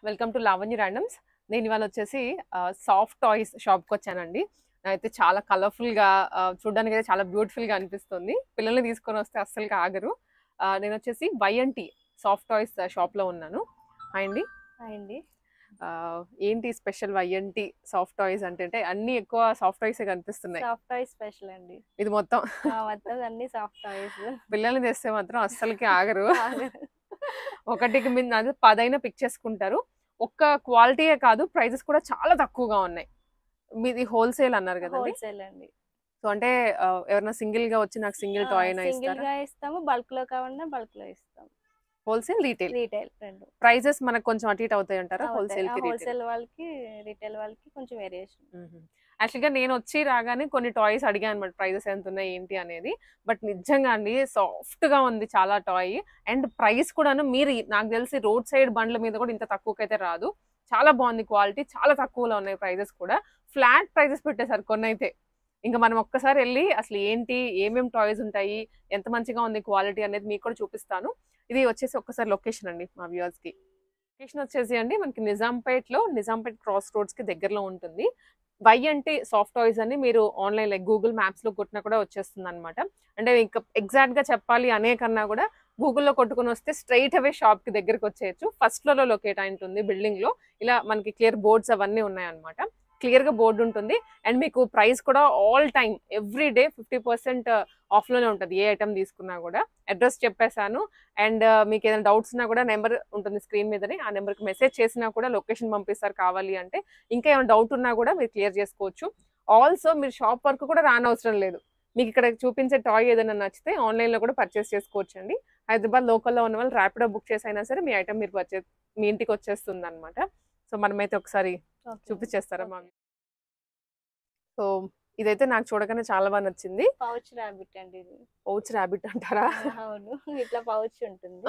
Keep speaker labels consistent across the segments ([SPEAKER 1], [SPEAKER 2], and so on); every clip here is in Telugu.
[SPEAKER 1] Welcome to Lavanya randoms. నేను ఇవాళ వచ్చేసి సాఫ్ట్ టాయ్స్ షాప్కి వచ్చానండి. అయితే చాలా కలర్ఫుల్గా చూడడానికి అయితే చాలా బ్యూటిఫుల్గా అనిపిస్తుంది. పిల్లల్ని తీసుకొని వస్తే అస్సలు ఆగరు. నేను వచ్చేసి వైఎన్టీ సాఫ్ట్ టాయ్స్ షాప్లో ఉన్నాను. హాయ్ అండి.
[SPEAKER 2] హాయ్ అండి.
[SPEAKER 1] ఏంటి స్పెషల్ వైఎన్టీ సాఫ్ట్ టాయ్స్ అంటే అన్ని ఎక్కువ సాఫ్ట్ టాయ్స్ కనిపిస్తున్నాయి.
[SPEAKER 2] సాఫ్ట్ టాయ్స్ స్పెషల్ అండి
[SPEAKER 1] ఇది మొత్తం
[SPEAKER 2] అన్ని సాఫ్ట్ టాయ్స్.
[SPEAKER 1] పిల్లల్ని తెస్తే మాత్రం అస్సలకి ఆగరు. ఒకటికి మీద 10 పిక్ చేసుకుంటారు. ఒక్క క్వాలిటీయే కాదు, ప్రైజెస్ కూడా చాలా తక్కువగా ఉన్నాయి. మీది హోల్సేల్ అన్నారు కదండి?
[SPEAKER 2] హోల్సేల్ అండి.
[SPEAKER 1] సో అంటే ఎవరైనా సింగిల్ గా వచ్చి నాకు సింగిల్ టాయ్ అయినా ఇస్తారా?
[SPEAKER 2] సింగిల్ గా ఇస్తాము, బల్క్ లో కావాలన్నా బల్క్ లో ఇస్తాము.
[SPEAKER 1] హోల్సేల్ రీటైల్
[SPEAKER 2] రెండు
[SPEAKER 1] ప్రైజెస్ మనకు కొంచెం అటు ఇటు అవుతాయి అంటారా?
[SPEAKER 2] హోల్సేల్ వాళ్ళకి రీటైల్ వాళ్ళకి కొంచెం వేరియేషన్.
[SPEAKER 1] యాక్చువల్గా నేను వచ్చి రాగానే కొన్ని టాయ్స్ అడిగాను అనమాట, ప్రైజెస్ ఎంత ఉన్నాయి ఏంటి అనేది. బట్ నిజంగా అండి సాఫ్ట్ గా ఉంది చాలా టాయ్. అండ్ ప్రైస్ కూడాను మీరు నాకు తెలిసి రోడ్ సైడ్ బండ్ల మీద కూడా ఇంత తక్కువకైతే రాదు. చాలా బాగుంది క్వాలిటీ, చాలా తక్కువలో ఉన్నాయి ప్రైజెస్ కూడా. ఫ్లాట్ ప్రైజెస్ పెట్టేశారు కొన్ని అయితే. ఇంకా మనం ఒక్కసారి వెళ్ళి అసలు ఏంటి ఏమేమి టాయ్స్ ఉంటాయి, ఎంత మంచిగా ఉంది క్వాలిటీ అనేది మీకు కూడా చూపిస్తాను. ఇది వచ్చేసి ఒక్కసారి లొకేషన్ అండి మా వ్యూవర్స్ కి. లొకేషన్ వచ్చేసి అండి మనకి నిజాంపేట్ క్రాస్ రోడ్స్ కి దగ్గరలో ఉంటుంది. వైఎన్టీ సాఫ్ట్ టాయ్స్ అని మీరు ఆన్లైన్ లైక్ గూగుల్ మ్యాప్స్ లో కొట్టినా కూడా వచ్చేస్తుంది అనమాట. అంటే ఇంకా ఎగ్జాక్ట్ గా చెప్పాలి అనే కన్నా కూడా గూగుల్లో కొట్టుకుని వస్తే స్ట్రైట్ అవే షాప్ కి దగ్గరకు వచ్చేయచ్చు. ఫస్ట్ ఫ్లోర్ లో లొకేట్ అయి ఉంటుంది బిల్డింగ్ లో. ఇలా మనకి క్లియర్ బోర్డ్స్ అవన్నీ ఉన్నాయన్నమాట. క్లియర్ గా బోర్డు ఉంటుంది. అండ్ మీకు ప్రైస్ కూడా all time every day 50% of లోనే ఉంటుంది ఏ ఐటమ్ తీసుకున్నా కూడా. అడ్రస్ చెప్పేశాను. అండ్ మీకు ఏదైనా డౌట్స్ ఉన్నా కూడా నెంబర్ ఉంటుంది స్క్రీన్ మీదనే, ఆ నెంబర్కి మెసేజ్ చేసినా కూడా లొకేషన్ పంపిస్తారు కావాలి అంటే. ఇంకా ఏమైనా డౌట్ ఉన్నా కూడా మీరు క్లియర్ చేసుకోవచ్చు. ఆల్సో మీరు షాప్ వరకు కూడా రానవసరం లేదు. మీకు ఇక్కడ చూపించే టాయ్ ఏదైనా నచ్చితే ఆన్లైన్ లో కూడా పర్చేస్ చేసుకోవచ్చు అండి. హైదరాబాద్ లోకల్లో ఉన్న వాళ్ళు ర్యాపిడో బుక్ చేసి అయినా సరే మీ ఐటమ్ మీరు మీ ఇంటికి వచ్చేస్తుంది అనమాట. సో మనమైతే ఒకసారి చూపించేస్తారా మా? సో ఇదైతే నాకు చూడగానే చాలా బాగా నచ్చింది.
[SPEAKER 2] పౌచ్ రాబిట్ అండి ఇది.
[SPEAKER 1] పౌచ్ రాబిట్ అంటారా?
[SPEAKER 2] అవును, ఇట్లా పౌచ్ ఉంటుంది.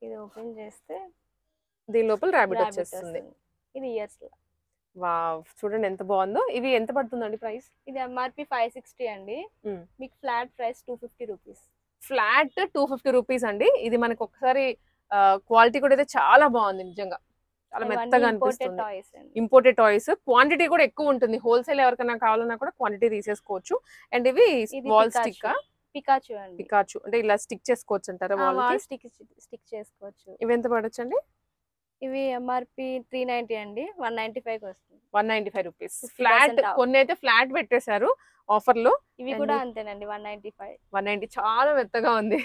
[SPEAKER 2] ఇది ఓపెన్ చేస్తే
[SPEAKER 1] దీని లోపల రాబిట్ వచ్చేస్తుంది.
[SPEAKER 2] ఇది ఇయర్స్ లో.
[SPEAKER 1] వావ్, చూడండి ఎంత బాగుందో. ఇవి ఎంత పడుతుందండి ప్రైస్?
[SPEAKER 2] ఇది ఎంఆర్పి 560 అండి. మీకు flat price 250 rupees.
[SPEAKER 1] Flat 250 rupees అండి. ఇది మనకు ఒకసారి క్వాలిటీ కూడా అయితే చాలా బాగుంది నిజంగా. చాలా మెత్తగా అనిపిస్తుంది. ఇంపోర్టెడ్ టాయ్స్, క్వాంటిటీ కూడా ఎక్కువ ఉంటుంది. హోల్సేల్ ఎవరికైనా కావాలన్నా కూడా క్వాంటిటీ తీసేసుకోవచ్చు. అండ్ ఇవి వాల్ స్టిక్
[SPEAKER 2] పికాచు అండి.
[SPEAKER 1] పికాచు అంటే ఇలా స్టిక్ చేసుకోవచ్చు అంటారా?
[SPEAKER 2] వాల్ స్టిక్ చేసుకోవచ్చు.
[SPEAKER 1] ఇవి ఎంత పడొచ్చు అండి?
[SPEAKER 2] ఇవి ఎంఆర్పి 390 అండి. 195 వస్తుంది.
[SPEAKER 1] 195 రూపీస్ ఫ్లాట్. కొన్ని అయితే ఫ్లాట్ పెట్టేశారు ఆఫర్ లో.
[SPEAKER 2] ఇవి కూడా అంతేనండి, 190.
[SPEAKER 1] చాలా మెత్తగా ఉంది.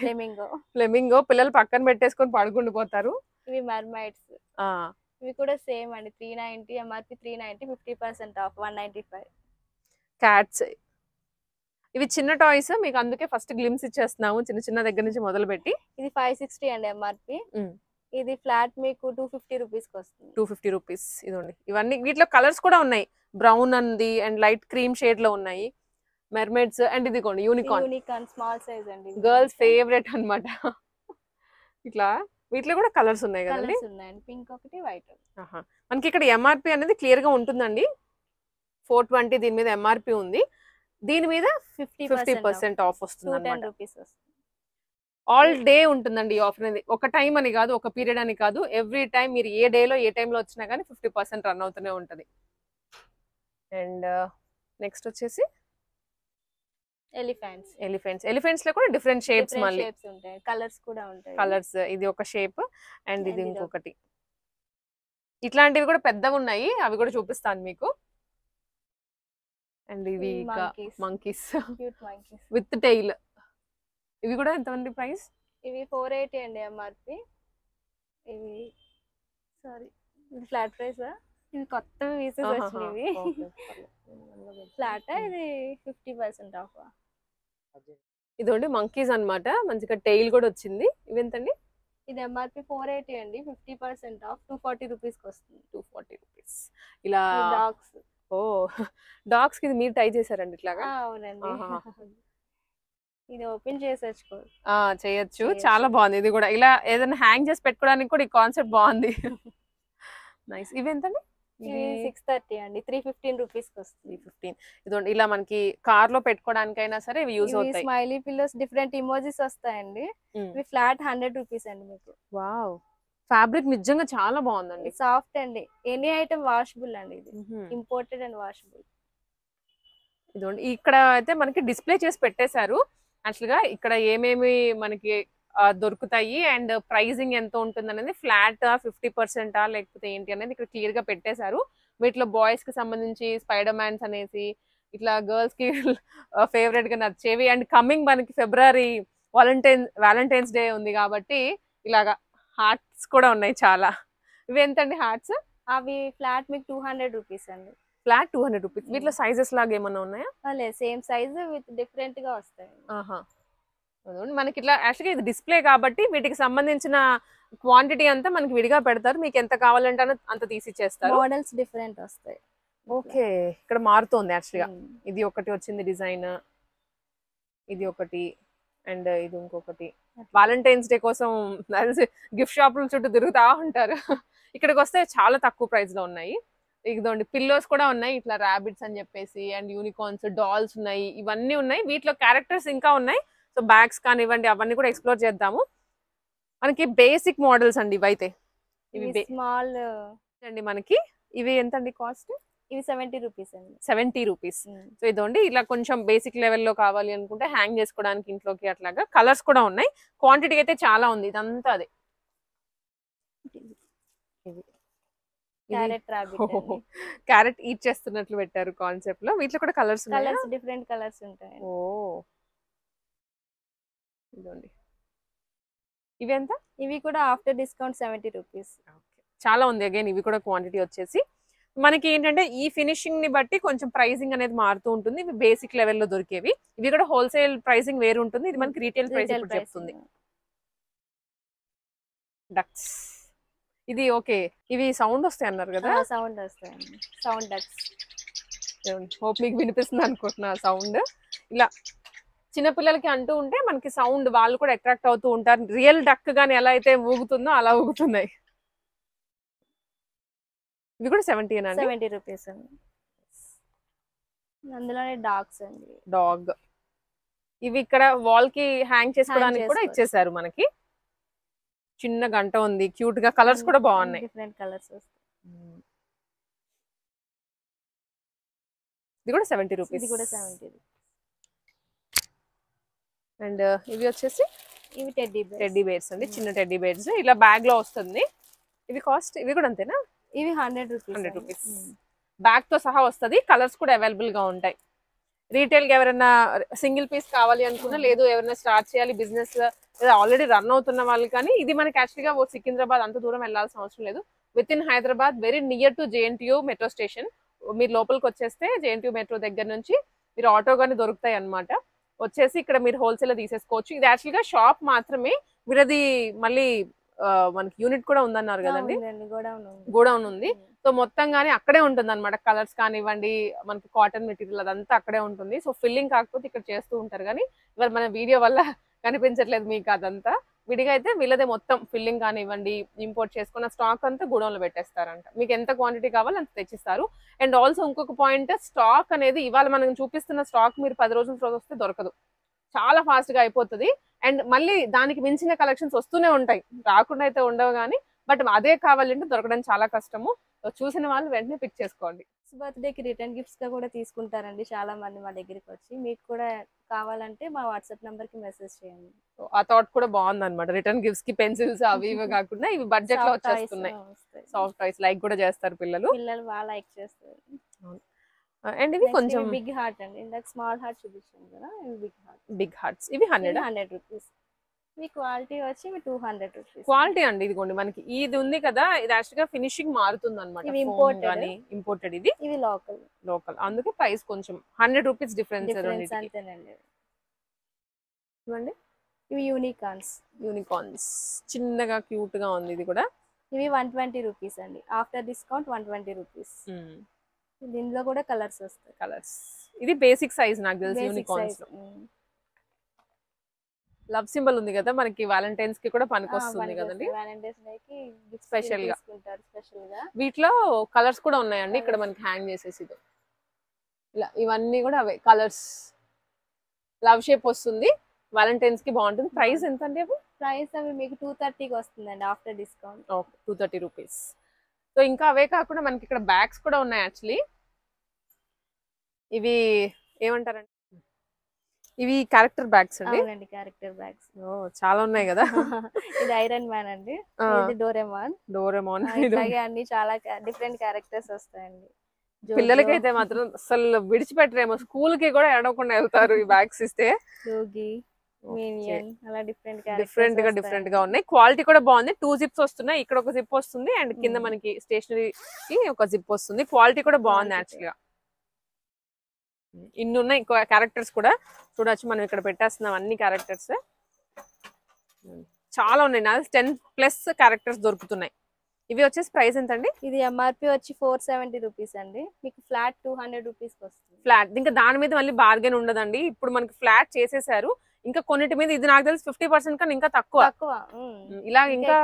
[SPEAKER 2] ఫ్లెమింగో
[SPEAKER 1] పిల్లలు పక్కన పెట్టేసుకొని పడుకుండిపోతారు.
[SPEAKER 2] ఇవి మర్మైడ్స్. ఇవి కూడా సేమ్ అండి, 390. MRP 390, 50% of 195.
[SPEAKER 1] క్యాట్స్. ఇవి చిన్న టాయ్స్, మీకు అందుకే ఫస్ట్ గ్లిమ్స్ ఇచ్చేస్తున్నాము చిన్న దగ్గర నుంచి మొదలు పెట్టి.
[SPEAKER 2] ఇది 560 అండి ఎంఆర్పి. ఇది ఫ్లాట్ మీకు 250 రూపీస్ వస్తుంది.
[SPEAKER 1] 250 రూపీస్. ఇదండి. ఇవన్నీ వీటిలో కలర్స్ కూడా ఉన్నాయి. బ్రౌన్ ఉంది అండ్ లైట్ క్రీమ్ షేడ్ లో ఉన్నాయి. మెర్మైడ్స్ అండ్ ఇదిగోండి యూనికార్న్
[SPEAKER 2] స్మాల్ సైజ్ అండి,
[SPEAKER 1] గర్ల్స్ ఫేవరెట్ అన్నమాట. ఇట్లా వీటిలో కూడా కలర్స్ ఉన్నాయి కదండి?
[SPEAKER 2] పింక్ ఒకటి, వైట్.
[SPEAKER 1] మనకి ఇక్కడ ఎంఆర్పి అనేది క్లియర్ గా ఉంటుందండి. 420 దీని మీద ఎంఆర్పి ఉంది. దీని మీద 50% ఆఫ్ వస్తుంది అన్నమాట. ఆల్ డే ఉంటుందండి ఈ ఆఫర్ అనేది. ఒక టైం అని కాదు, ఒక పీరియడ్ అని కాదు, ఎవ్రీ టైం మీరు ఏ డేలో ఏ టైంలో వచ్చినా కానీ 50% రన్ అవుతూనే ఉంటుంది. అండ్ నెక్స్ట్ వచ్చేసి ఎలిఫెంట్స్ లో కూడా డిఫరెంట్ షేప్స్, మళ్ళీ
[SPEAKER 2] కలర్స్ కూడా ఉంటాయి.
[SPEAKER 1] కలర్స్, ఇది ఒక షేప్ అండ్ ఇది ఇంకొకటి. ఇట్లాంటివి కూడా పెద్దగా ఉన్నాయి, అవి కూడా చూపిస్తాను మీకు. అండ్ ఇవి మంకీస్ విత్ టైల్. ఇవి కూడా ఎంతమంది ప్రైస్?
[SPEAKER 2] ఇవి 480 అండి ఎంఆర్పి. ఇవి ఫ్లాట్ ప్రైస్. ఇవి కొత్త పీసెస్ వచ్చినవి. ఫ్లాట్ ఇది 50% ఆఫ్.
[SPEAKER 1] ఇదండి మంకీస్ అన్నమాట, మంచిగా టైల్ కూడా వచ్చింది. ఇవి ఎంతండి?
[SPEAKER 2] ఇది ఎంఆర్పి 480 అండి, 50% ఆఫ్ 240 రూపీస్ వస్తుంది.
[SPEAKER 1] 240 రూపీస్. ఇలా
[SPEAKER 2] డాగ్స్.
[SPEAKER 1] ఓ డాగ్స్ కి ఇది మీరు టై చేశారండి ఇట్లాగా?
[SPEAKER 2] అవునండి.
[SPEAKER 1] ఆహా.
[SPEAKER 2] ఇది ఓపెన్ చేసేసుకో.
[SPEAKER 1] చేయొచ్చు.
[SPEAKER 2] చేయొచ్చు.
[SPEAKER 1] చాలా బాగుంది ఇది కూడా. ఇలా ఏదైనా హ్యాంగ్ చేసి పెట్టుకోవడానికి కూడా ఈ కాన్సెప్ట్ బాగుంది. నైస్. ఇవి ఎంతండి?
[SPEAKER 2] ఇది 630 అండి. 315 రూపీస్కి వస్తుంది.
[SPEAKER 1] 315. ఇదిగోండి ఇలా మనకి కార్ లో పెట్టుకోవడానికైనా సరే ఇవి యూజ్
[SPEAKER 2] ఇవి
[SPEAKER 1] అవుతాయి.
[SPEAKER 2] స్మైలీ పిల్లోస్ డిఫరెంట్ ఇమోజీస్ వస్తాయండి. ఇవి ఫ్లాట్ 100 రూపీస్ అండి మీకు.
[SPEAKER 1] వావ్, ఫ్యాబ్రిక్ నిజంగా చాలా బాగుందండి.
[SPEAKER 2] సాఫ్ట్ అండి. ఎనీ ఐటమ్ వాషబుల్ అండి. ఇది ఇంపోర్టెడ్ అండ్ వాషబుల్.
[SPEAKER 1] ఇదిగోండి ఇక్కడ అయితే మనకి డిస్ప్లే చేసి పెట్టేశారు. యాక్చువల్ గా ఇక్కడ ఏమేమి మనకి దొరుకుతాయి అండ్ ప్రైజింగ్ ఎంత ఉంటుంది అనేది, ఫ్లాట్ 50% లేకపోతే ఏంటి అనేది ఇక్కడ క్లియర్ గా పెట్టేశారు. వీటిలో బాయ్స్ కి సంబంధించి స్పైడర్ మ్యాన్స్ అనేసి, ఇట్లా గర్ల్స్ కి ఫేవరెట్ గా నచ్చేవి. అండ్ కమింగ్ మనకి ఫిబ్రవరి వ్యాలంటైన్స్ డే ఉంది కాబట్టి ఇలాగా హార్ట్స్ కూడా ఉన్నాయి చాలా. ఇవి ఎంతండి హార్ట్స్?
[SPEAKER 2] అవి ఫ్లాట్ మీకు 200 రూపీస్ అండి.
[SPEAKER 1] Flat 200 rupees. వీటిలో సైజెస్ లాగా ఏమన్నా ఉన్నాయా?
[SPEAKER 2] లేదు, సేమ్ సైజ్ విత్ డిఫరెంట్ గా వస్తాయి.
[SPEAKER 1] మనకి ఇట్లా యాక్చువల్గా ఇది డిస్ప్లే కాబట్టి వీటికి సంబంధించిన క్వాంటిటీ అంతా మనకి విడిగా పెడతారు. మీకు ఎంత కావాలంటే అంత తీసిచ్చేస్తారు.
[SPEAKER 2] మోడల్స్ డిఫరెంట్ వస్తాయి.
[SPEAKER 1] ఓకే, ఇక్కడ మారుతోంది యాక్చువల్గా. ఇది ఒకటి వచ్చింది డిజైన్, ఇది ఒకటి, అండ్ ఇది ఇంకొకటి. వాలంటైన్స్ డే కోసం గిఫ్ట్ షాపుల చుట్టూ తిరుగుతా ఉంటారు. ఇక్కడికి వస్తే చాలా తక్కువ ప్రైస్ లో ఉన్నాయి. ఇదిగోండి పిల్లోస్ కూడా ఉన్నాయి, ఇట్లా ర్యాబిట్స్ అని చెప్పేసి, అండ్ యూనికార్న్స్, డాల్స్ ఉన్నాయి, ఇవన్నీ ఉన్నాయి. వీటిలో క్యారెక్టర్స్ ఇంకా ఉన్నాయి. సో బ్యాగ్స్ కానివ్వండి అవన్నీ కూడా ఎక్స్ప్లోర్ చేద్దాము. మనకి బేసిక్ మోడల్స్ అండి ఇవైతే.
[SPEAKER 2] ఇవి స్మాల్
[SPEAKER 1] అండి మనకి. ఇవి ఎంత అండి కాస్ట్?
[SPEAKER 2] ఇవి 70 రూపీస్ అండి.
[SPEAKER 1] 70 రూపీస్. సో ఇదోండి ఇలా కొంచెం బేసిక్ లెవెల్లో కావాలి అనుకుంటే హ్యాంగ్ చేసుకోవడానికి ఇంట్లోకి అట్లాగా. కలర్స్ కూడా ఉన్నాయి. క్వాంటిటీ అయితే చాలా ఉంది. ఇదంతా అదే. క్యారెట్ ఈట్ చేస్తున్నట్లు పెట్టారు కాన్సెప్ట్ లో. వీటిలో కూడా కలర్స్
[SPEAKER 2] డిఫరెంట్ కలర్స్ ఉంటాయి.
[SPEAKER 1] ఓ ఇదండి. ఇవి ఎంత?
[SPEAKER 2] ఇవి కూడా ఆఫ్టర్ డిస్కౌంట్ 70 రూపీస్.
[SPEAKER 1] చాలా ఉంది. అగైన్ ఇవి కూడా క్వాంటిటీ వచ్చేసి మనకి ఏంటంటే ఈ ఫినిషింగ్ ని బట్టి కొంచెం ప్రైసింగ్ అనేది మారుతూ ఉంటుంది. ఇవి బేసిక్ లెవెల్లో దొరికేవి. ఇవి కూడా హోల్సేల్ ప్రైసింగ్ వేరు ఉంటుంది. ఇది మనకి రీటైల్ ప్రైస్ ఇప్పుడు చెప్తుంది. డక్స్ ఇది ఓకే. ఇవి సౌండ్ వస్తాయి అన్నారు కదా?
[SPEAKER 2] సౌండ్ వస్తాయండి. Sound ducks.
[SPEAKER 1] హోప్ మీకు వినిపిస్తుంది అనుకుంటున్నా సౌండ్. ఇలా చిన్నపిల్లలకి అంటూ ఉంటే మనకి సౌండ్ వాళ్ళు కూడా అట్రాక్ట్ అవుతూ ఉంటారు. రియల్ డక్ గాని ఎలా అయితే ఊగుతుందో అలా ఊగుతున్నాయి. ఇవి కూడా
[SPEAKER 2] 70 రూపీస్ అండి. అందులోనే డాగ్స్ అండి.
[SPEAKER 1] డాగ్. ఇవి ఇక్కడ వాల్ కి హ్యాంగ్ చేసుకోవడానికి కూడా ఇచ్చేసారు మనకి. చిన్న గంట ఉంది, క్యూట్ గా. కలర్స్ కూడా బాగున్నాయి.
[SPEAKER 2] డిఫరెంట్ కలర్స్ వస్తాయి.
[SPEAKER 1] ఇది కూడా 70 రూపీస్.
[SPEAKER 2] ఇది కూడా 70 రూపీస్.
[SPEAKER 1] అండ్ ఇవి వచ్చేసి
[SPEAKER 2] ఇవి
[SPEAKER 1] టెడ్డీ బేర్స్ అండి. చిన్న టెడ్డీ బేర్స్ ఇలా బ్యాగ్ లో వస్తుంది. ఇవి కాస్ట్ ఇవి కూడా అంతేనా?
[SPEAKER 2] ఇవి 100
[SPEAKER 1] రూపీస్. బ్యాగ్ తో సహా వస్తుంది. కలర్స్ కూడా అవైలబుల్ గా ఉంటాయి. రీటైల్ కి ఎవరైనా సింగిల్ పీస్ కావాలి అనుకున్నా, లేదు ఎవరైనా స్టార్ట్ చేయాలి బిజినెస్, లేదా ఆల్రెడీ రన్ అవుతున్న వాళ్ళు, కానీ ఇది మనకి యాక్చువల్గా సికింద్రాబాద్ అంత దూరం వెళ్ళాల్సిన అవసరం లేదు. With in Hyderabad, very near to JNTU metro station. మీరు లోపలికి వచ్చేస్తే JNTU మెట్రో దగ్గర నుంచి మీరు ఆటో గానీ దొరుకుతాయి అన్నమాట. వచ్చేసి ఇక్కడ మీరు హోల్సేల్ తీసేసుకోవచ్చు. ఇది యాక్చువల్గా షాప్ మాత్రమే. వీరది మళ్ళీ మనకి యూనిట్ కూడా ఉందన్నారు కదండి? గోడౌన్ ఉంది. సో మొత్తంగానే అక్కడే ఉంటుంది అనమాట. కలర్స్ కానివ్వండి, మనకి కాటన్ మెటీరియల్ అదంతా అక్కడే ఉంటుంది. సో ఫిల్లింగ్ కాకపోతే ఇక్కడ చేస్తూ ఉంటారు, కానీ ఇవాళ మన వీడియో వల్ల కనిపించట్లేదు మీకు అదంతా. విడిగా అయితే వీళ్ళదే మొత్తం ఫిల్లింగ్ కానివ్వండి, ఇంపోర్ట్ చేసుకున్న స్టాక్ అంతా గోడౌన్ లో పెట్టేస్తారంట. మీకు ఎంత క్వాంటిటీ కావాలో అంత తెచ్చిస్తారు. అండ్ ఆల్సో ఇంకొక పాయింట్, స్టాక్ అనేది ఇవాళ మనం చూపిస్తున్న స్టాక్ మీరు 10 రోజుల తర్వాత వస్తే దొరకదు. చాలా ఫాస్ట్ గా అయిపోతుంది. అండ్ మళ్ళీ దానికి మించిన కలెక్షన్స్ వస్తూనే ఉంటాయి, రాకుండా అయితే ఉండవు. కానీ బట్ అదే కావాలంటే దొరకడం చాలా కష్టము. చూసిన వాళ్ళు వెంటనే పిక్ చేసుకోండి.
[SPEAKER 2] బర్త్డేకి రిటర్న్ గిఫ్ట్స్ గా కూడా తీసుకుంటారండి చాలా మంది మా దగ్గరికి వచ్చి. మీకు కూడా కావాలంటే మా వాట్సాప్ నంబర్ కి మెసేజ్ చేయండి.
[SPEAKER 1] ఆ థాట్ కూడా బాగుంది అనమాట. రిటర్న్ గిఫ్ట్స్ కి పెన్సిల్స్ అవి ఇవి కాకుండా ఇవి బడ్జెట్ లో వచ్చేస్తున్నాయి. సాఫ్ట్ టాయ్స్ లైక్ కూడా చేస్తారు పిల్లలు
[SPEAKER 2] బాగా లైక్ చేస్తారు.
[SPEAKER 1] అండ్ ఇవి కొంచెం
[SPEAKER 2] బిగ్ హార్ట్ అండి. ఇందాక స్మాల్ హార్ట్ చూపించాను కదా, ఇవి
[SPEAKER 1] బిగ్ హార్ట్స్. ఇవి 100
[SPEAKER 2] రూపీస్. మీ క్వాలిటీ వచ్చి 200 రూపీస్.
[SPEAKER 1] క్వాలిటీ అండి. ఇదిగోండి మనకి ఇది ఉంది కదా, ఇది యాక్చువల్ గా ఫినిషింగ్ మారుతుంది అనమాట. ఇంపోర్టెడ్ ఇది లోకల్ అందుకే ప్రైస్ కొంచెం 100 రూపీస్ డిఫరెన్స్.
[SPEAKER 2] ఇవి యూనికార్న్స్
[SPEAKER 1] చిన్నగా క్యూట్ గా ఉంది. ఇది కూడా
[SPEAKER 2] ఇవి 120 రూపీస్ అండి, ఆఫ్టర్ డిస్కౌంట్ 120 రూపీస్. దీనిలో కూడా కలర్స్ వస్తాయి.
[SPEAKER 1] కలర్స్. ఇది బేసిక్ సైజ్ నాకు తెలిసి
[SPEAKER 2] బేసిక్
[SPEAKER 1] యూనికార్న్స్
[SPEAKER 2] సైజ్.
[SPEAKER 1] లో. లవ్ సింబల్ ఉంది కదా మనకి, వాలంటైన్స్ కి కూడా పనికొస్తుంది కదండి
[SPEAKER 2] వాలంటైన్స్ డే కి
[SPEAKER 1] స్పెషల్ గా.
[SPEAKER 2] స్పెషల్ గా
[SPEAKER 1] వీటిలో కలర్స్ కూడా ఉన్నాయండి ఇక్కడ మనకి హ్యాంగ్ చేసేసి. ఇది ఇలా ఇవన్నీ కూడా అవే కలర్స్. లవ్ షేప్ వస్తుంది, వాలంటైన్స్ కి బాగుంటుంది. ప్రైస్ ఎంత అండి అవి?
[SPEAKER 2] ప్రైస్ అవి మీకు 230కి వస్తుందండి after discount.
[SPEAKER 1] Okay, 230 rupees. So ఇంకా అవే కాకుండా మనకి ఇక్కడ బ్యాగ్స్ కూడా ఉన్నాయి యాక్చువల్లీ. ఇవి ఏమంటారండి, ఇవి క్యారెక్టర్ బ్యాగ్స్ అండి.
[SPEAKER 2] అవునండి, క్యారెక్టర్ బ్యాగ్స్.
[SPEAKER 1] చాలా ఉన్నాయి కదా.
[SPEAKER 2] ఇది ఐరన్ మ్యాన్ అండి, ఇది డోరేమాన్.
[SPEAKER 1] డోరేమాన్.
[SPEAKER 2] ఇలాగే అన్ని చాలా డిఫరెంట్ క్యారెక్టర్స్ వస్తాయండి.
[SPEAKER 1] పిల్లలకైతే మాత్రం అసలు విడిచిపెట్టరేమో, స్కూల్ కి కూడా ఎడవకుండా వెళ్తారు ఈ బ్యాగ్స్ ఇస్తే.
[SPEAKER 2] యోగి, మినియన్, అలా
[SPEAKER 1] డిఫరెంట్ గా ఉన్నాయి. క్వాలిటీ కూడా బాగుంది. 2 జిప్స్ వస్తున్నాయి, ఇక్కడ ఒక జిప్ వస్తుంది అండ్ కింద మనకి స్టేషనరీకి ఒక జిప్ వస్తుంది. క్వాలిటీ కూడా బాగుంది యాక్చువల్ గా. ఇన్ని ఉన్నాయి క్యారెక్టర్స్ కూడా చూడొచ్చు. మనం ఇక్కడ పెట్టేస్తున్నాం అన్ని క్యారెక్టర్స్, చాలా ఉన్నాయి. నాకు 10+ క్యారెక్టర్స్ దొరుకుతున్నాయి. ఇవి వచ్చేసి ప్రైస్ ఎంత అండి?
[SPEAKER 2] ఇది ఎంఆర్పి వచ్చి 470 రూపీస్ అండి, మీకు ఫ్లాట్ 200 రూపీస్ వస్తుంది.
[SPEAKER 1] ఫ్లాట్. ఇంకా దాని మీద మళ్ళీ బార్గెన్ ఉండదండి. ఇప్పుడు మనకి ఫ్లాట్ చేసేసారు. ఇంకా కొన్నిటి మీద ఇది నాకు తెలిసి 50% కన్నా ఇంకా తక్కువ. ఇలా ఇంకా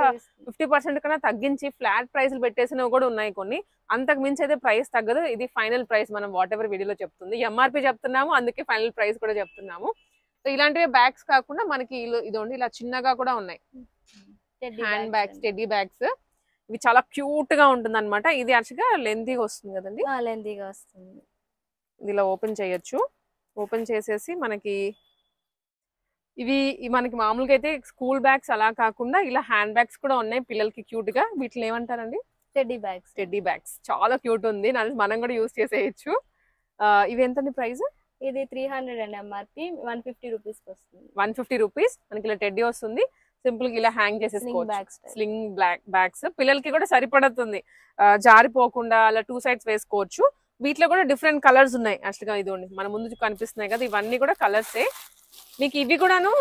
[SPEAKER 1] 50% కన్నా తగ్గించి ఫ్లాట్ ప్రైస్లు పెట్టేసినవి కూడా ఉన్నాయి కొన్ని. అంతకు మించి అయితే ప్రైస్ తగ్గదు. ఇది ఫైనల్ ప్రైస్ మనం వాట్ ఎవర్ వీడియోలో చెప్తుంది. ఎంఆర్పి చెప్తున్నాము, అందుకే ఫైనల్ ప్రైస్ కూడా చెప్తున్నాము. సో ఇలాంటివి బ్యాగ్స్ కాకుండా మనకి ఇదోండి ఇలా చిన్నగా కూడా ఉన్నాయి హ్యాండ్ బ్యాగ్స్, టెడ్డీ బ్యాగ్స్. ఇవి చాలా క్యూట్ గా ఉంటుంది అనమాట. ఇది యాక్చువల్గా లెంతీగా వస్తుంది కదండి.
[SPEAKER 2] లెంతీగా వస్తుంది.
[SPEAKER 1] ఇది ఇలా ఓపెన్ చేయొచ్చు. ఓపెన్ చేసేసి మనకి ఇవి మనకి మామూలుగా అయితే స్కూల్ బ్యాగ్స్ అలా కాకుండా ఇలా హ్యాండ్ బ్యాగ్స్ కూడా ఉన్నాయి పిల్లలకి క్యూట్ గా. వీటిని ఏమంటారండి?
[SPEAKER 2] Teddy bags.
[SPEAKER 1] టెడ్డీ బ్యాగ్స్ చాలా క్యూట్ ఉంది, మనం కూడా యూస్ చేసేయచ్చు. ఇవి ఎంతండి ప్రైస్?
[SPEAKER 2] ఇది 300 అండి, ఎంఆర్పి 150 రూపీస్ వస్తుంది.
[SPEAKER 1] 150 రూపీస్. మనకి ఇలా టెడ్డీ వస్తుంది, సింపుల్ గా ఇలా హ్యాంగ్ చేసేసుకోవచ్చు. స్లింగ్ బ్యాగ్స్ పిల్లలకి కూడా సరిపడుతుంది, జారిపోకుండా అలా 2 సైడ్స్ వేసుకోవచ్చు. వీటిలో కూడా డిఫరెంట్ కలర్స్ ఉన్నాయి యాక్చువల్గా. ఇదిగోండి మన ముందు కనిపిస్తున్నాయి కదా, ఇవన్నీ కూడా కలర్సే. మీకు ఇవి కూడాను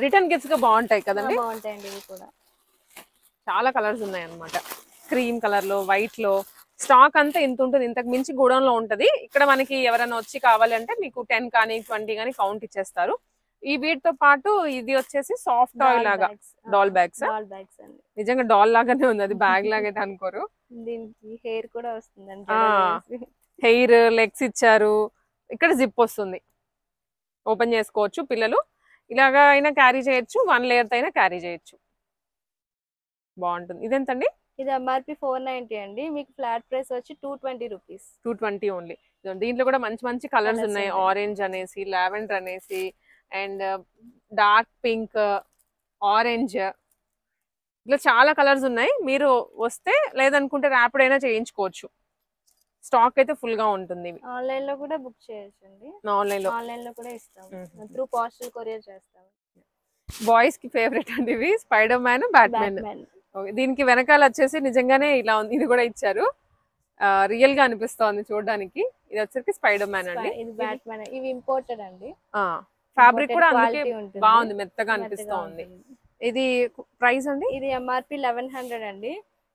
[SPEAKER 1] రిటర్న్ గిఫ్ట్స్ గా బాగుంటాయి కదండి.
[SPEAKER 2] బాగుంటాయండి ఇవి కూడా.
[SPEAKER 1] చాలా కలర్స్ ఉన్నాయి అన్నమాట. క్రీమ్ కలర్ లో, వైట్ లో. స్టాక్ అంతా ఇంత ఉంటుంది, ఇంతకు మించి గోడౌన్ లో ఉంటది. ఇక్కడ మనకి ఎవరైనా వచ్చి కావాలంటే మీకు 10 కానీ 20 కానీ కౌంట్ ఇచ్చేస్తారు. ఈ వీటితో పాటు ఇది వచ్చేసి సాఫ్ట్ టాయ్ లాగా డాల్ బ్యాగ్స్. నిజంగా డాల్ లాగానే ఉంది, అది బ్యాగ్ లాగా అనుకోరు.
[SPEAKER 2] దీనికి హెయిర్ కూడా వస్తుంది,
[SPEAKER 1] హెయిర్ లెగ్స్ ఇచ్చారు. ఇక్కడ జిప్ వస్తుంది, ఓపెన్ చేసుకోవచ్చు. పిల్లలు ఇలాగా అయినా క్యారీ చేయొచ్చు, 1 లేయర్ తో అయినా క్యారీ చేయొచ్చు. బాగుంటుంది. ఇదెంతండి?
[SPEAKER 2] ఇది ఎంఆర్పి 490 అండి, మీకు ఫ్లాట్ ప్రైస్ వచ్చి 220 రూపీస్.
[SPEAKER 1] 220 ఓన్లీ. దీంట్లో కూడా మంచి మంచి కలర్స్ ఉన్నాయి. ఆరెంజ్ అనేసి, లావెండర్ అనేసి, అండ్ డార్క్ పింక్, ఆరెంజ్, ఇట్లా చాలా కలర్స్ ఉన్నాయి. మీరు వస్తే లేదనుకుంటే ర్యాపిడ్ అయినా చేయించుకోవచ్చు. స్టాక్ అయితే ఫుల్ గా ఉంటుంది.
[SPEAKER 2] ఆన్లైన్ లో కూడా బుక్ చేయొచ్చు అండి. ఆన్లైన్ లో కూడా ఇస్తాం, త్రూ పోస్టల్ కొరియర్ చేస్తాం.
[SPEAKER 1] బాయ్స్ కి ఫేవరెట్ అండి ఇవి, స్పైడర్ మ్యాన్, బ్యాట్మెన్. దీనికి వెనకాల వచ్చేసి నిజంగానే ఇలా ఉంది, ఇది కూడా ఇచ్చారు. రియల్ గా అనిపిస్తోంది చూడడానికి. ఇది వచ్చేసి స్పైడర్ మ్యాన్ అండి,
[SPEAKER 2] ఇది బ్యాట్మెన్. ఇవి ఇంపోర్టెడ్ అండి.
[SPEAKER 1] ఫ్యాబ్రిక్ కూడా అందుకే బాగుంది, మెత్తగా అనిపిస్తోంది. ఇది ప్రైస్ అండి?
[SPEAKER 2] ఇది ఎంఆర్పి 1100 అండి,